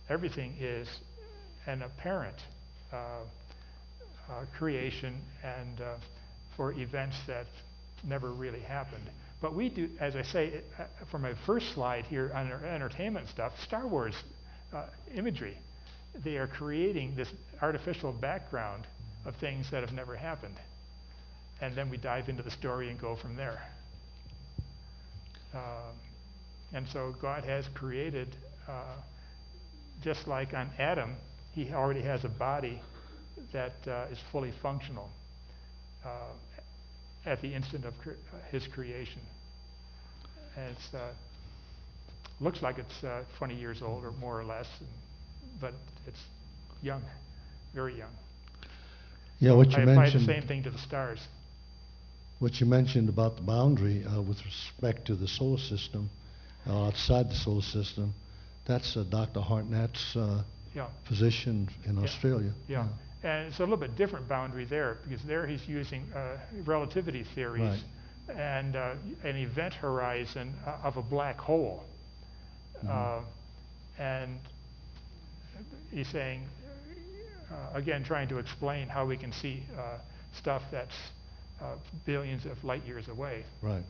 everything is an apparent creation and for events that never really happened. But we do, as I say, from my first slide here on our entertainment stuff, Star Wars imagery. They are creating this artificial background of things that have never happened. And then we dive into the story and go from there. And so God has created, just like on Adam, he already has a body that is fully functional at the instant of his creation. And it looks like it's 20 years old or more or less, but it's young, very young. Yeah, what you I apply mentioned. the same thing to the stars. What you mentioned about the boundary with respect to the solar system, outside the solar system, that's Dr. Hartnett's position in Australia. Yeah. And it's a little bit different boundary there, because there he's using relativity theories and an event horizon of a black hole. And he's saying, again, trying to explain how we can see stuff that's billions of light years away. Right.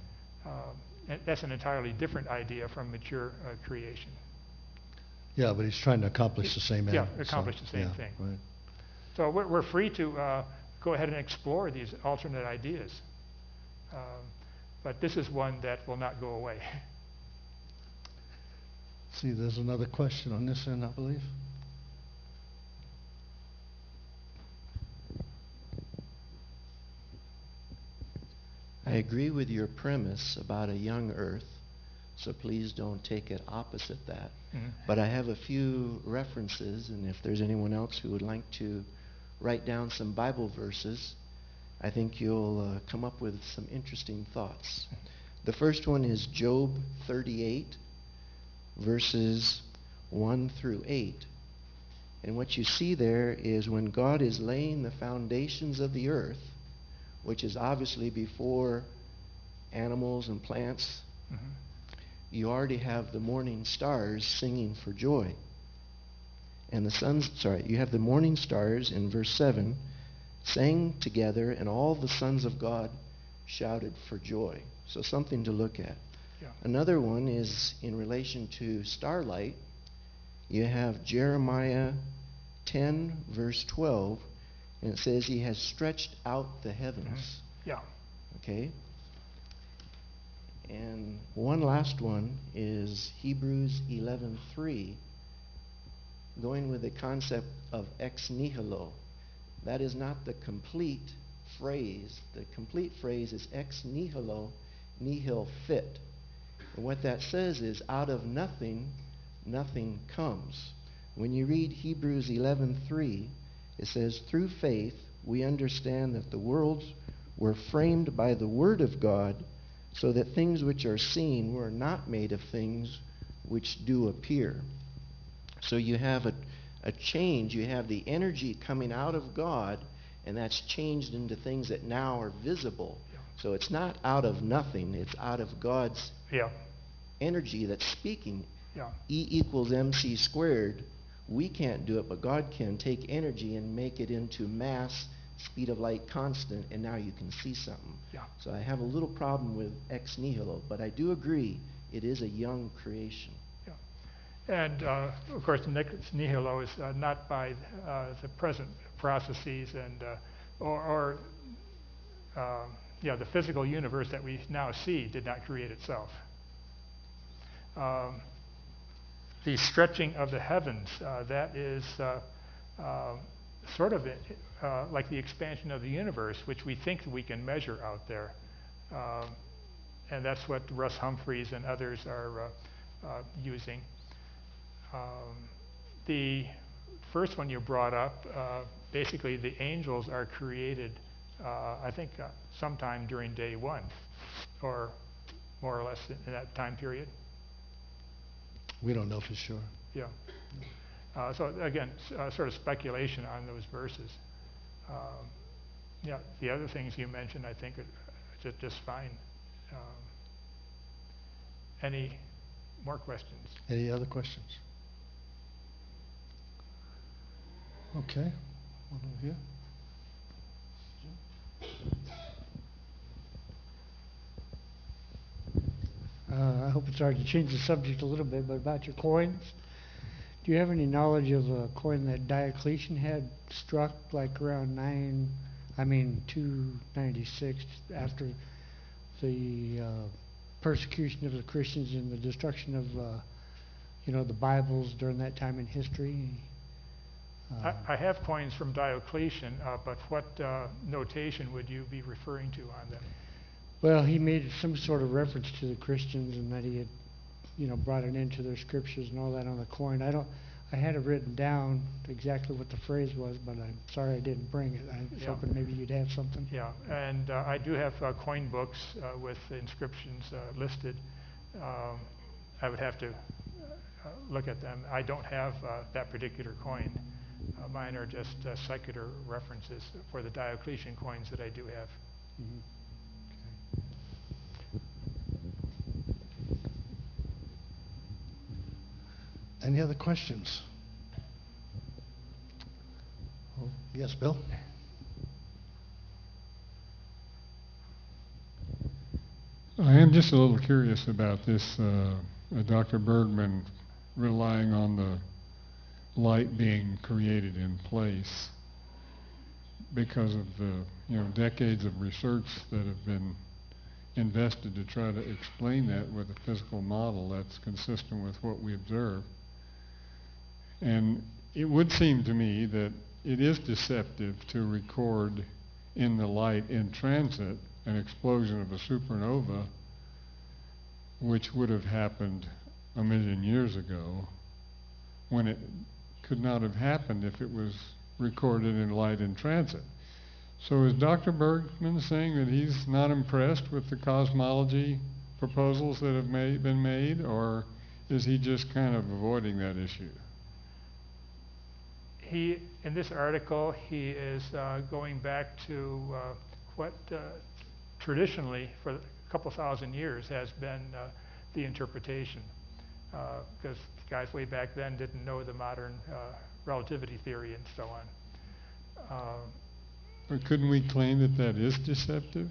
And that's an entirely different idea from mature creation. Yeah, but he's trying to accomplish the same end. Yeah, accomplish the same thing. Right. So we're free to go ahead and explore these alternate ideas. But this is one that will not go away. See, there's another question on this end, I believe. I agree with your premise about a young earth, so please don't take it opposite that. But I have a few references, and if there's anyone else who would like to write down some Bible verses, I think you'll come up with some interesting thoughts. The first one is Job 38, verses 1 through 8. And what you see there is when God is laying the foundations of the earth, which is obviously before animals and plants, you already have the morning stars singing for joy. And you have the morning stars in verse 7 sang together, and all the sons of God shouted for joy. So something to look at. Yeah. Another one is in relation to starlight. You have Jeremiah 10, verse 12, and it says, He has stretched out the heavens. Yeah. Okay? And one last one is Hebrews 11:3, going with the concept of ex nihilo. That is not the complete phrase. The complete phrase is ex nihilo, nihil fit. And what that says is, out of nothing, nothing comes. When you read Hebrews 11:3, it says, through faith we understand that the worlds were framed by the word of God, so that things which are seen were not made of things which do appear. So you have a change. You have the energy coming out of God, and that's changed into things that now are visible. Yeah. So it's not out of nothing. It's out of God's Yeah. energy that's speaking. Yeah. E equals mc squared. We can't do it, but God can take energy and make it into mass, speed of light constant, and now you can see something. Yeah. So I have a little problem with ex nihilo, but I do agree it is a young creation. Yeah. And of course, ex nihilo is not by the present processes and the physical universe that we now see did not create itself. The stretching of the heavens, that is sort of like the expansion of the universe, which we think we can measure out there. And that's what Russ Humphreys and others are using. The first one you brought up, basically the angels are created, I think, sometime during day one, or more or less in that time period. We don't know for sure. Yeah. So again, sort of speculation on those verses. Yeah, the other things you mentioned, I think, are just fine. Any more questions? Any other questions? Okay. One over here. I hope it's hard to change the subject a little bit, but about your coins, do you have any knowledge of a coin that Diocletian had struck like around 296 after the persecution of the Christians and the destruction of the Bibles during that time in history? I have coins from Diocletian, but what notation would you be referring to on them? Well, he made some sort of reference to the Christians and that he had, brought it into their scriptures and all that on the coin. I had it written down exactly what the phrase was, but I'm sorry I didn't bring it. I was hoping maybe you'd have something. Yeah, and I do have coin books with inscriptions listed. I would have to look at them. I don't have that particular coin. Mine are just secular references for the Diocletian coins that I do have. Mm-hmm. Any other questions? Oh, yes, Bill? I am just a little curious about this, Dr. Bergman relying on the light being created in place because of the decades of research that have been invested to try to explain that with a physical model that's consistent with what we observe. And it would seem to me that it is deceptive to record in the light in transit an explosion of a supernova, which would have happened 1 million years ago, when it could not have happened if it was recorded in light in transit. So is Dr. Bergman saying that he's not impressed with the cosmology proposals that have been made, or is he just kind of avoiding that issue? In this article, he is going back to what traditionally, for a couple thousand years, has been the interpretation. Because guys way back then didn't know the modern relativity theory and so on. But couldn't we claim that that is deceptive?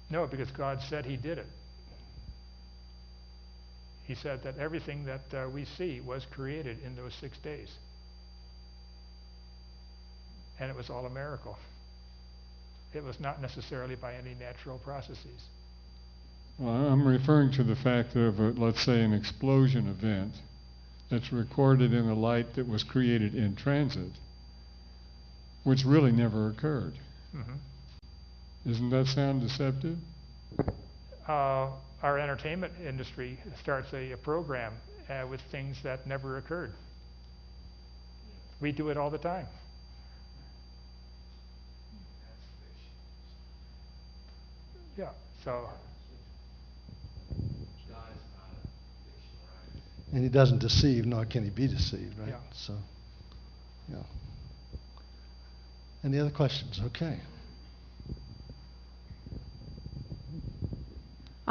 No, because God said he did it. He said that everything that we see was created in those 6 days. And it was all a miracle. It was not necessarily by any natural processes. Well, I'm referring to the fact of, let's say, an explosion event that's recorded in the light that was created in transit, which really never occurred. Mm-hmm. Doesn't that sound deceptive? Our entertainment industry starts a program with things that never occurred. We do it all the time. Yeah, so. And he doesn't deceive, nor can he be deceived, right? Yeah. So, yeah. Any other questions? Okay.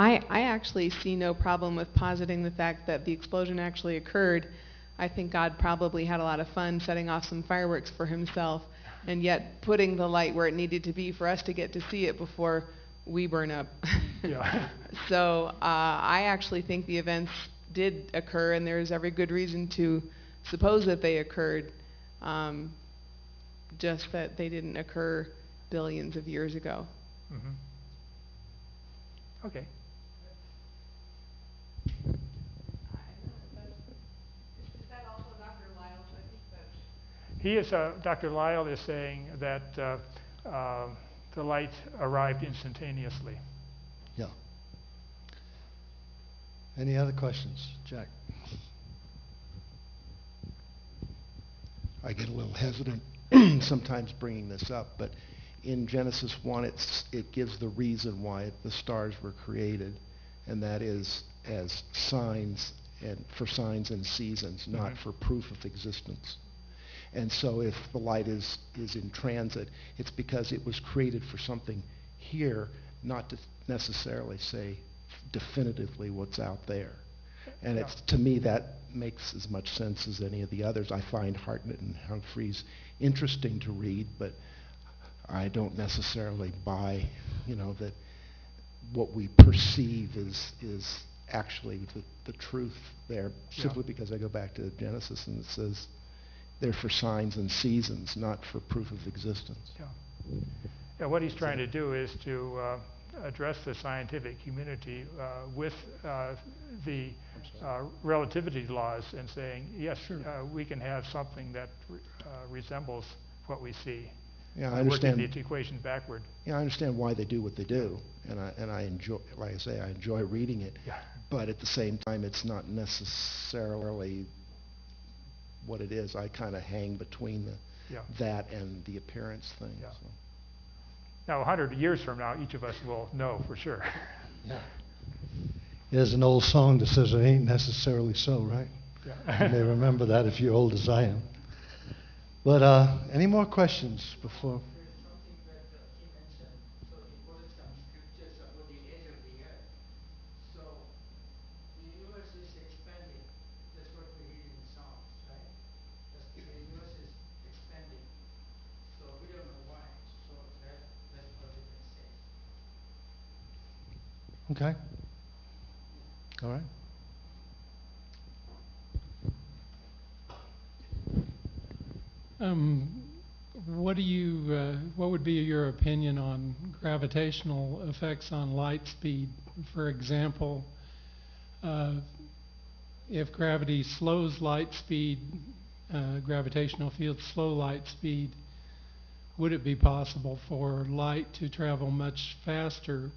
I actually see no problem with positing the fact that the explosion actually occurred. I think God probably had a lot of fun setting off some fireworks for himself, and yet putting the light where it needed to be for us to get to see it before we burn up. Yeah. So I actually think the events did occur, and there's every good reason to suppose that they occurred, just that they didn't occur billions of years ago. Mm-hmm. Okay. Is that also Dr. Lyle? I think that He is, Dr. Lyle is saying that the light arrived instantaneously. Yeah. Any other questions? Jack? I get a little hesitant sometimes bringing this up, but in Genesis 1, it gives the reason why the stars were created, and that is as signs and for signs and seasons, not for proof of existence. And so if the light is in transit, it's because it was created for something here, not to necessarily say definitively what's out there. And it's, to me, that makes as much sense as any of the others. I find Hartnett and Humphreys interesting to read, but I don't necessarily buy, that what we perceive is actually the truth there, simply because I go back to Genesis and it says they're for signs and seasons, not for proof of existence. Yeah, what he's trying to do is to address the scientific community with the relativity laws and saying, yes, we can have something that resembles what we see. Yeah, I understand. Working the equation backward. Yeah, I understand why they do what they do, and I enjoy, like I say, I enjoy reading it. Yeah. But at the same time, it's not necessarily what it is. I kind of hang between that and the appearance thing. Yeah. So. Now, 100 years from now, each of us will know for sure. Yeah. There's an old song that says it ain't necessarily so, right? Yeah. You may remember that if you're old as I am. But any more questions before? There's something that he mentioned. So he quoted some scriptures about the age of the earth. So the universe is expanding. That's what we read in the Psalms, right? The universe is expanding. So we don't know why. So that's what we can say. Okay. All right. What would be your opinion on gravitational effects on light speed? For example, if gravity slows light speed, gravitational fields slow light speed, would it be possible for light to travel much faster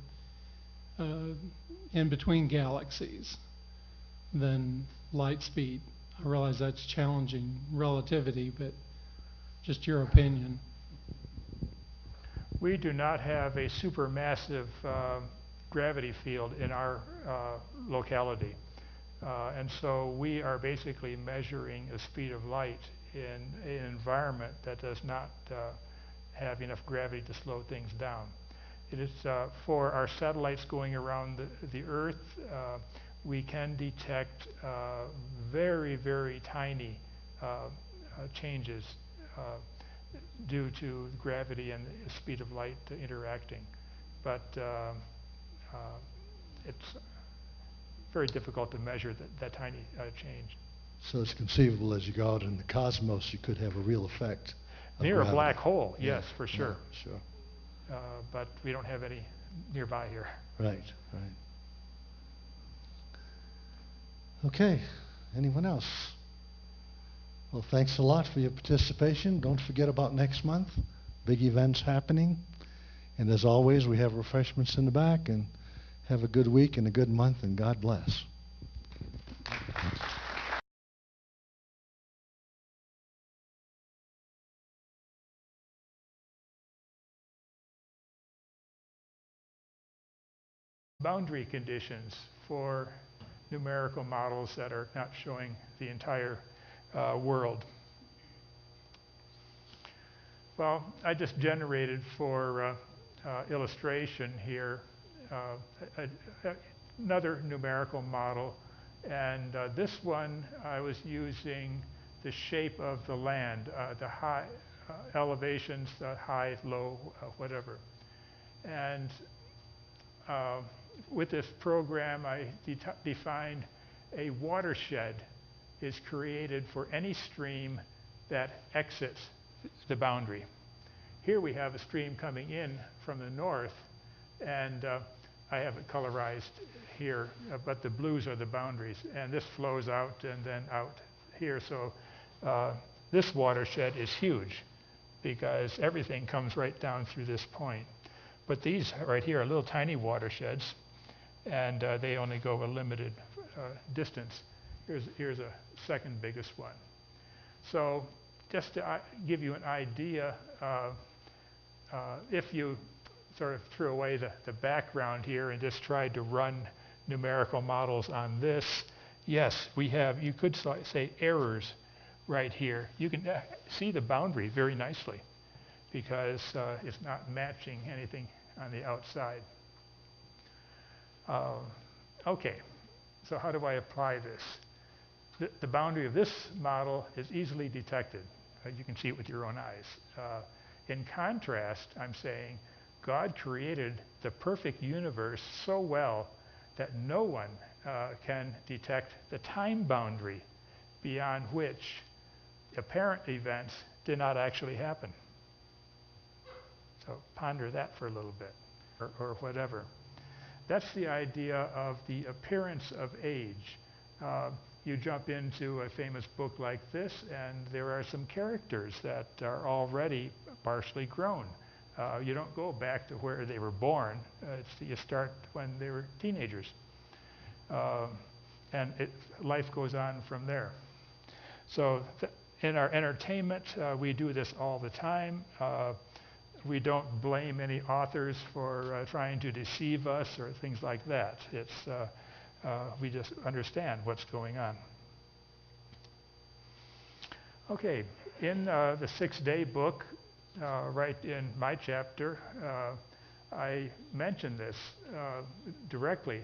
in between galaxies than light speed? I realize that's challenging relativity, but just your opinion. We do not have a supermassive gravity field in our locality. And so we are basically measuring the speed of light in an environment that does not have enough gravity to slow things down. It is for our satellites going around the Earth, we can detect very, very tiny changes due to gravity and the speed of light interacting. But it's very difficult to measure that tiny change. So it's conceivable as you go out in the cosmos, you could have a real effect of Near gravity. a black hole, Yeah, yes, for sure. Yeah, sure. But we don't have any nearby here. Right, right. Okay, anyone else? Well, thanks a lot for your participation. Don't forget about next month. Big events happening. And as always, we have refreshments in the back. And have a good week and a good month, and God bless. Boundary conditions for numerical models that are not showing the entire world. Well, I just generated for illustration here another numerical model, and this one I was using the shape of the land, the high elevations, the high, low, whatever. And with this program, I defined a watershed is created for any stream that exits the boundary. Here we have a stream coming in from the north, and I have it colorized here, but the blues are the boundaries, and this flows out and then out here. So this watershed is huge because everything comes right down through this point. But these right here are little tiny watersheds, and they only go a limited distance. Here's a second biggest one. So just to give you an idea, if you sort of threw away the background here and just tried to run numerical models on this, yes, we have, you could say errors right here. You can see the boundary very nicely because it's not matching anything on the outside. Okay, so how do I apply this? The boundary of this model is easily detected. You can see it with your own eyes. In contrast, I'm saying God created the perfect universe so well that no one can detect the time boundary beyond which apparent events did not actually happen. So ponder that for a little bit, or whatever. That's the idea of the appearance of age. You jump into a famous book like this, and there are some characters that are already partially grown. You don't go back to where they were born. You start when they were teenagers. And life goes on from there. So in our entertainment, we do this all the time. We don't blame any authors for trying to deceive us or things like that. We just understand what's going on. Okay, in the 6-day book, right in my chapter, I mention this directly,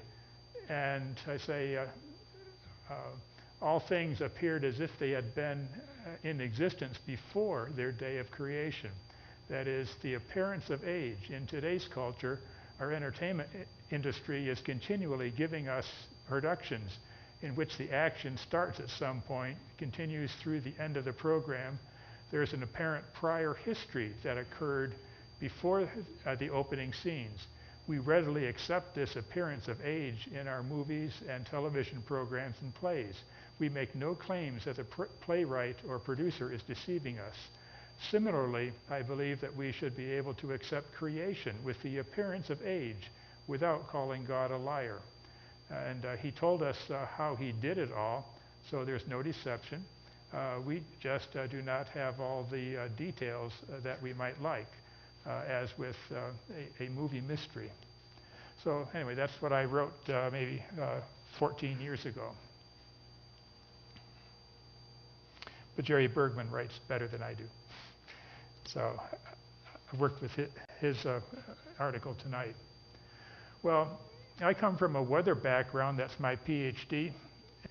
and I say, all things appeared as if they had been in existence before their day of creation. That is, the appearance of age. In today's culture, our entertainment industry is continually giving us productions in which the action starts at some point, continues through the end of the program. There's an apparent prior history that occurred before the opening scenes. We readily accept this appearance of age in our movies and television programs and plays. We make no claims that the playwright or producer is deceiving us. Similarly, I believe that we should be able to accept creation with the appearance of age without calling God a liar. And he told us how he did it all, so there's no deception. We just do not have all the details that we might like, as with a movie mystery. So anyway, that's what I wrote maybe 14 years ago. but Jerry Bergman writes better than I do. So I worked with his article tonight. Well, I come from a weather background. That's my PhD.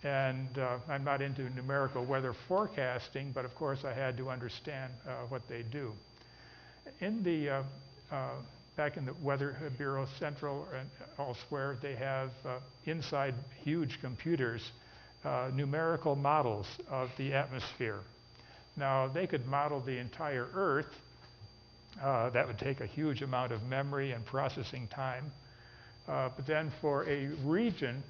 And I'm not into numerical weather forecasting, but of course I had to understand what they do. In the back in the Weather Bureau Central and elsewhere, they have inside huge computers numerical models of the atmosphere. Now, they could model the entire Earth. That would take a huge amount of memory and processing time. But then for a region,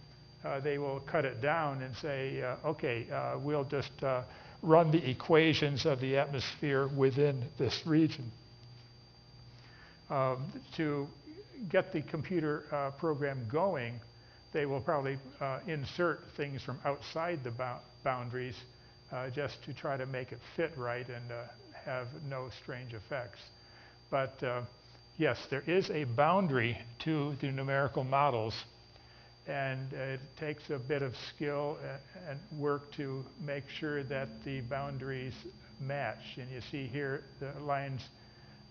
they will cut it down and say, okay, we'll just run the equations of the atmosphere within this region. To get the computer program going, they will probably insert things from outside the boundaries just to try to make it fit right and have no strange effects. But yes, there is a boundary to the numerical models, and it takes a bit of skill and work to make sure that the boundaries match. And you see here the lines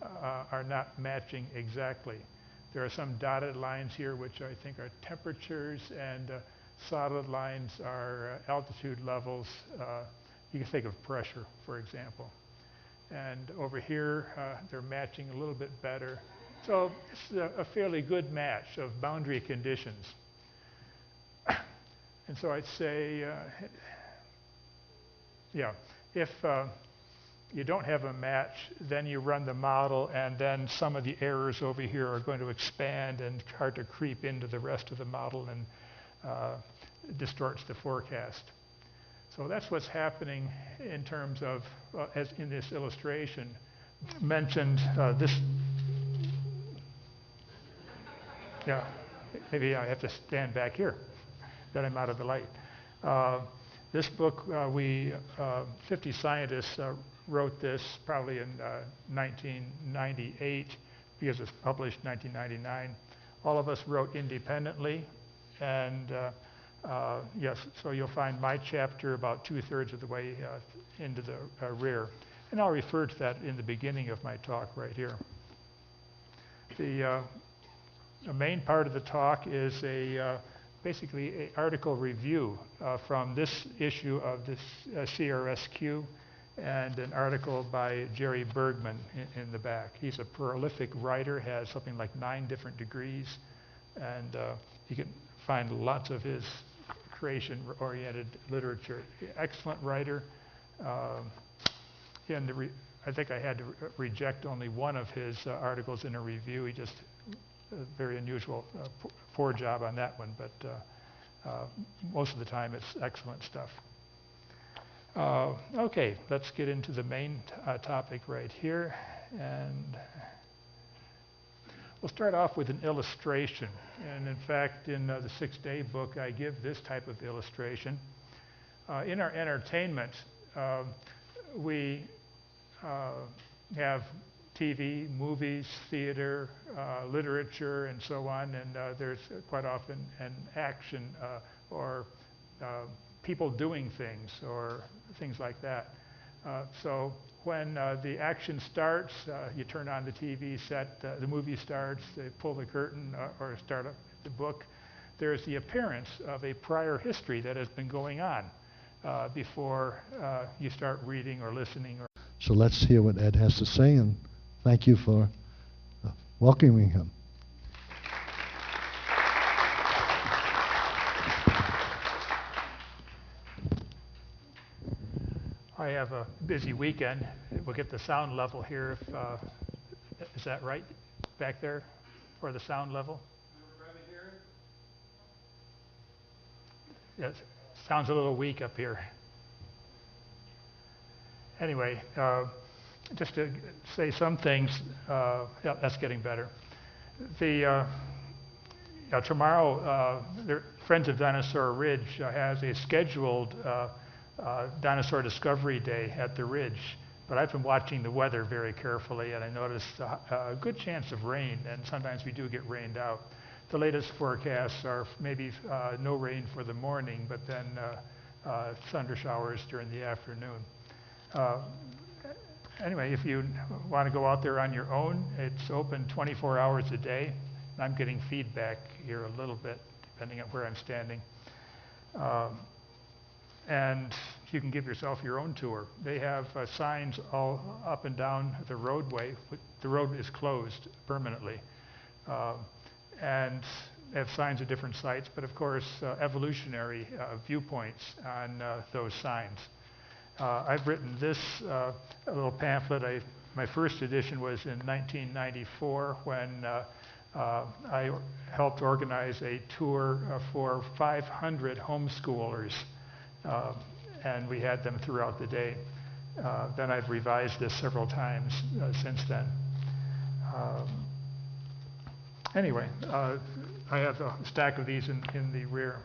are not matching exactly. There are some dotted lines here which I think are temperatures, and solid lines are altitude levels. You can think of pressure, for example. And over here, they're matching a little bit better. So it's a fairly good match of boundary conditions. And so I'd say, yeah, if you don't have a match, then you run the model, and then some of the errors over here are going to expand and start to creep into the rest of the model and distorts the forecast. So that's what's happening in terms of, as in this illustration, mentioned this. Yeah, maybe I have to stand back here, that I'm out of the light. This book, 50 scientists wrote this probably in 1998, because it's published 1999. All of us wrote independently, and yes, so you'll find my chapter about 2/3 of the way into the rear. And I'll refer to that in the beginning of my talk right here. The main part of the talk is basically an article review from this issue of this CRSQ, and an article by Jerry Bergman in the back. He's a prolific writer, has something like 9 different degrees, and you can find lots of his creation-oriented literature. Excellent writer. I think I had to reject only one of his articles in a review. He just very unusual, poor job on that one, but most of the time it's excellent stuff. Okay, let's get into the main topic right here, and we'll start off with an illustration. And in fact, in the 6-day book, I give this type of illustration. In our entertainment, we have TV, movies, theater, literature, and so on, and there's quite often an action or people doing things or things like that. So when the action starts, you turn on the TV set, the movie starts, they pull the curtain or start up the book. There's the appearance of a prior history that has been going on before you start reading or listening. So let's hear what Ed has to say, and thank you for welcoming him. I have a busy weekend. We'll get the sound level here. Is that right back there for the sound level? Yes, sounds a little weak up here. Anyway, just to say some things, yeah, that's getting better. Tomorrow, the Friends of Dinosaur Ridge has a scheduled Dinosaur Discovery Day at the Ridge, but I've been watching the weather very carefully, and I noticed a good chance of rain, and sometimes we do get rained out. The latest forecasts are maybe no rain for the morning, but then thunder showers during the afternoon. Anyway, if you want to go out there on your own, it's open 24 hours a day. I'm getting feedback here a little bit, depending on where I'm standing. And you can give yourself your own tour. They have signs all up and down the roadway. The road is closed permanently. And they have signs at different sites, but of course, evolutionary viewpoints on those signs. I've written this little pamphlet. My first edition was in 1994 when I helped organize a tour for 500 homeschoolers, and we had them throughout the day. Then I've revised this several times since then. Anyway, I have a stack of these in the rear.